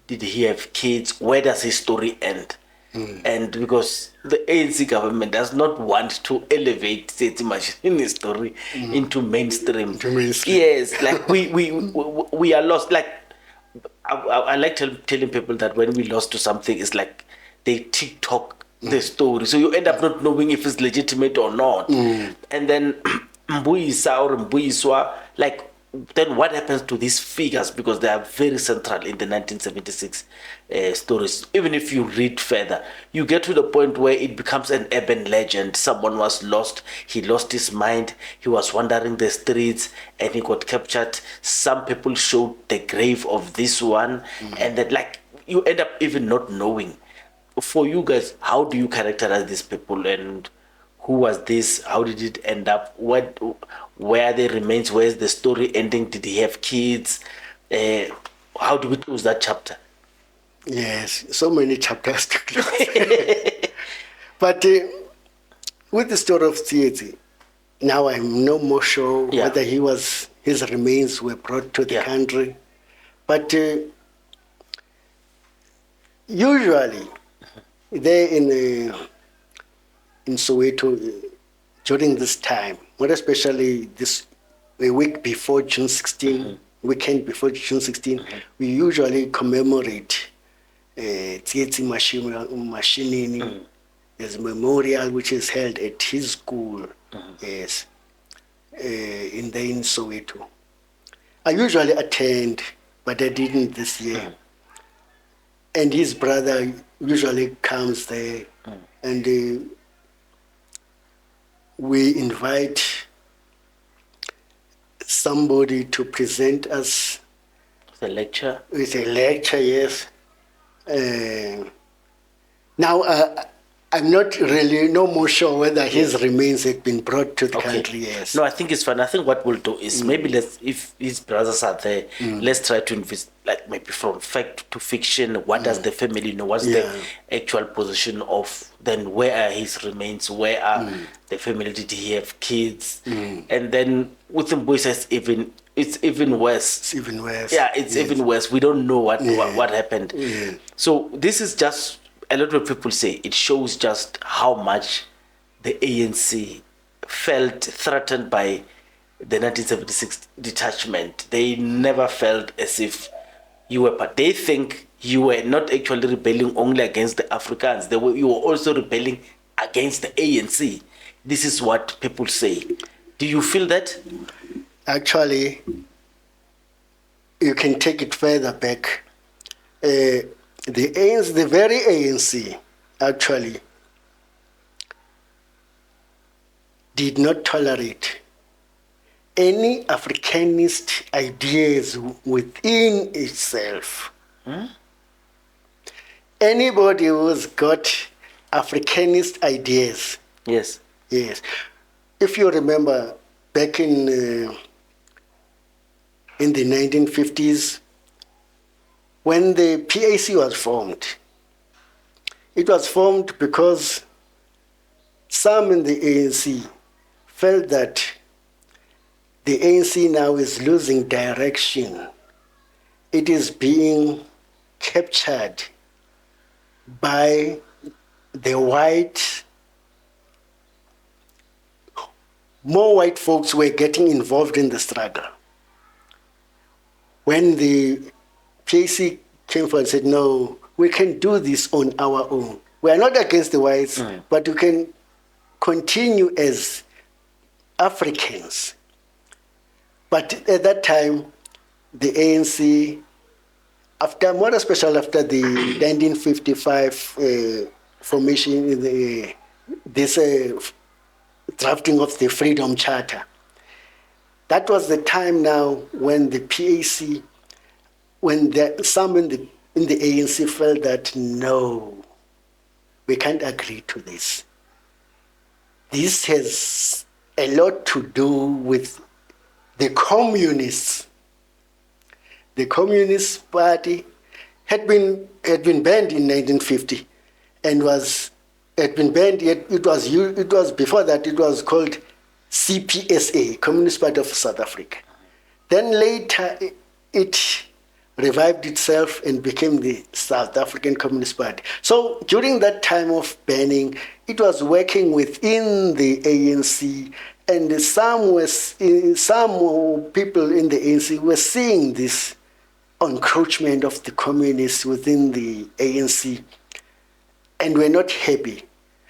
he have kids? Where does his story end? And because the ANC government does not want to elevate Tsietsi Mashinini's story into mainstream. Yes, like we are lost. Like I like telling people that when we lost to something, it's like they TikTok the story, so you end up not knowing if it's legitimate or not. And then Mbuisa or Mbuiswa, like, then what happens to these figures, because they are very central in the 1976 stories. Even if you read further, you get to the point where it becomes an urban legend. Someone was lost, he lost his mind, he was wandering the streets and he got captured. Some people showed the grave of this one, and then, like, you end up even not knowing. For you guys, how do you characterize these people, and who was this? How did it end up? Where are the remains? Where's the story ending? Did he have kids? How do we close that chapter? Yes, so many chapters to close. But with the story of Tsietsi, now I'm no more sure whether his remains were brought to the country. But usually, there in Soweto, during this time, more especially a week before June 16, weekend before June 16, we usually commemorate Tsietsi Mashinini. There's a memorial which is held at his school, yes, in Soweto. I usually attend, but I didn't this year. And his brother usually comes there, and we invite somebody to present us with a lecture. With a lecture, yes. Now, I'm not really no more sure whether his remains had been brought to the country. Yes. No, I think it's fine. I think what we'll do is maybe if his brothers are there, let's try to invest, like, maybe from fact to fiction. What does the family know? What's the actual position of, then where are his remains? Where are the family? Did he have kids? And then with Mbuisa, it's even worse. It's even worse. Yeah, it's even worse. We don't know what happened. So this is just, a lot of people say it shows just how much the ANC felt threatened by the 1976 detachment. They never felt as if you were part. They think you were not actually rebelling only against the Africans. You were also rebelling against the ANC. This is what people say. Do you feel that? Actually, you can take it further back. The ANC, the very ANC, actually did not tolerate any Africanist ideas within itself. Anybody who's got Africanist ideas. Yes. Yes. If you remember, back in the 1950s, when the PAC was formed, it was formed because some in the ANC felt that the ANC now is losing direction. It is being captured by the more white folks were getting involved in the struggle. When the PAC came forward and said, no, we can do this on our own. We are not against the whites, but we can continue as Africans. But at that time, the ANC, more especially after the 1955 formation, this drafting of the Freedom Charter, That was the time now when the PAC, some in the ANC felt that no, we can't agree to this. This has a lot to do with the communists. The Communist Party had been banned in 1950 and had been banned. Yet it was before that it was called CPSA, Communist Party of South Africa. Then later it revived itself and became the South African Communist Party. So during that time of banning, it was working within the ANC, and some people in the ANC were seeing this encroachment of the communists within the ANC and were not happy.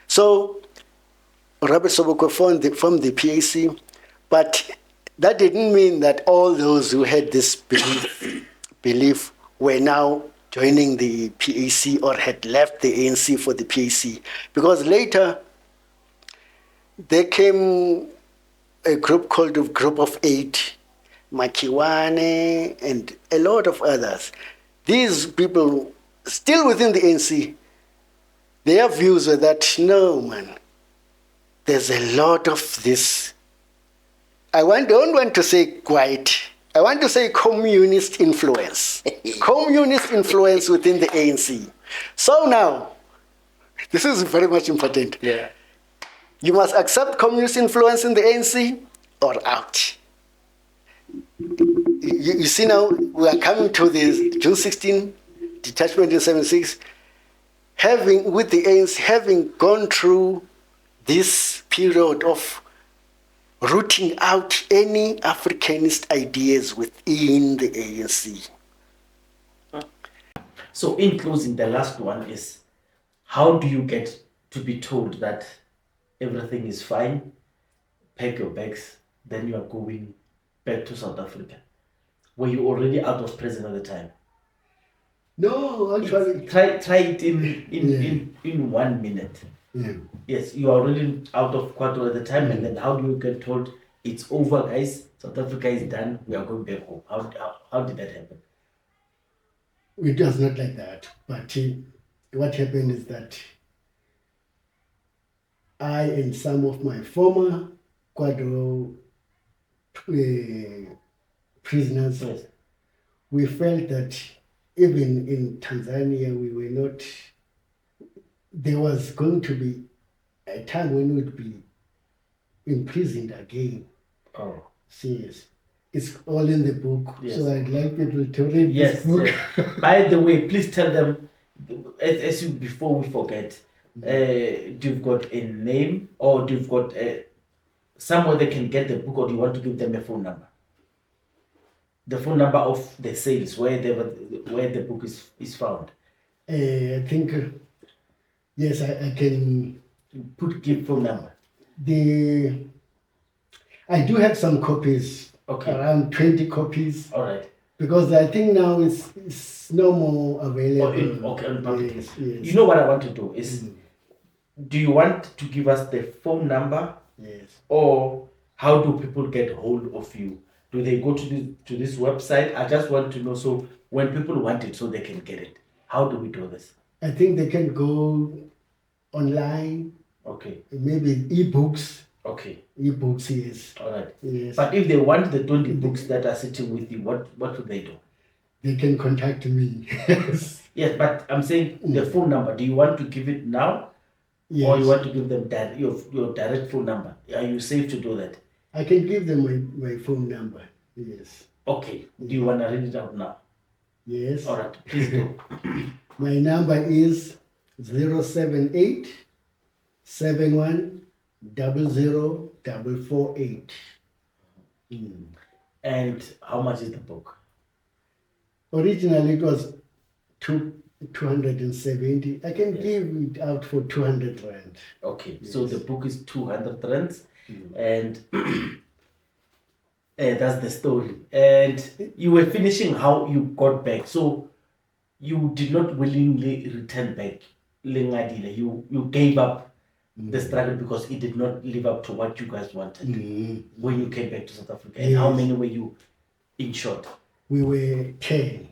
So Robert Sobukwe formed the PAC, but that didn't mean that all those who had this belief were now joining the PAC or had left the ANC for the PAC, because later there came a group called the Group of Eight, Makiwane, and a lot of others. These people, still within the ANC, their views were that, no, man, there's a lot of this. Don't want to say white, I want to say communist influence. Communist influence within the ANC. So now, this is very much important. Yeah. You must accept communist influence in the ANC or out. You see now, we are coming to the June 16 detachment in 76, with the ANC having gone through this period of rooting out any Africanist ideas within the ANC. So in closing, the last one is, how do you get to be told that everything is fine, pack your bags, then you are going back to South Africa? Were you already out of prison at the time? No, actually. Try it in 1 minute. Yeah. Yes, you are already out of Quadro at the time, and then how do you get told it's over, guys? South Africa is done. We are going back home. How did that happen? It was not like that. But what happened is that I and some of my former Quadro prisoners, Yes. we felt that even in Tanzania, we were not. There was going to be a time when we'd be imprisoned again. Oh. Serious. It's all in the book. Yes. So I'd like people to read this book. Yes. By the way, please tell them, as you before we forget, do you've got a name, or do you've got somewhere they can get the book, or do you want to give them a phone number? The phone number of the sales where the book is found. I think yes, I can Give phone number. I do have some copies. Okay. Around 20 copies. All right. Because I think now it's no more available. On public. Yes. You know what I want to do is, do you want to give us the phone number? Yes. Or how do people get hold of you? Do they go to this website? I just want to know, so when people want it, so they can get it. How do we do this? I think they can go online. Okay. Maybe ebooks. Okay. Ebooks, yes. All right. Yes. But if they want the 20 books that are sitting with you, what would they do? They can contact me. Yes, but I'm saying the phone number. Do you want to give it now? Yes. Or you want to give them your direct phone number? Are you safe to do that? I can give them my phone number. Yes. Okay. Do you want to read it out now? Yes. All right. Please do. My number is 078 71 00448. And how much is the book? Originally it was 270. I can give it out for 200 rand. Okay, Yes. so the book is 200 rands, and that's the story. And you were finishing how you got back. So you did not willingly return back. You gave up the struggle because it did not live up to what you guys wanted when you came back to South Africa. And Yes. how many were you in short? We were 10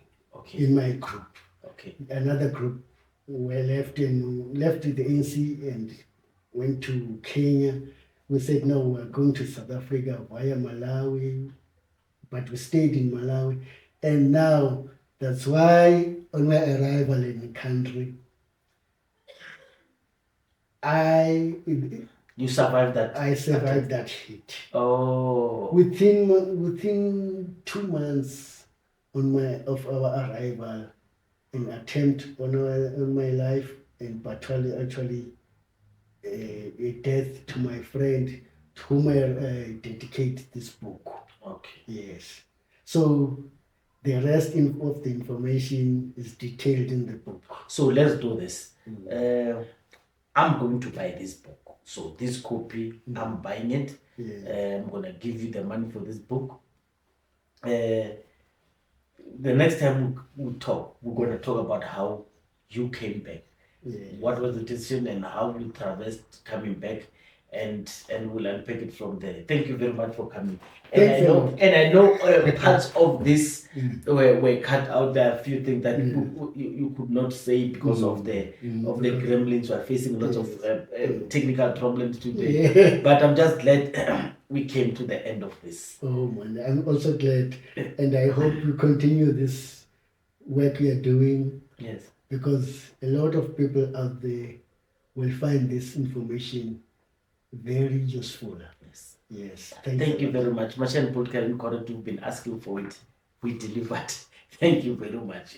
in my group. Okay. Another group were left the ANC and went to Kenya. We said, no, we're going to South Africa via Malawi, but we stayed in Malawi. And now, that's why on my arrival in the country, you survived that? I survived that hit. Oh. Within 2 months of our arrival, an attempt on my life, and actually a death to my friend, to whom I dedicate this book. Okay. Yes. So the rest of the information is detailed in the book. So let's do this. I'm going to buy this book. So this copy, I'm buying it. Yeah. I'm going to give you the money for this book. The next time we talk, we're going to talk about how you came back. Yeah. What was the decision and how you traversed coming back, and we'll unpack it from there. Thank you very much for coming. And I know parts of this were cut out. There are a few things that you could not say because of the gremlins. We are facing lots of technical problems today. Yeah. But I'm just glad we came to the end of this. Oh man, I'm also glad, and I hope you continue this work we are doing. Yes. Because a lot of people out there will find this information very useful. Yes. Yes. Thank you very much. Mashiane Politicallyincorrect, you've been asking for it. We delivered. Thank you very much.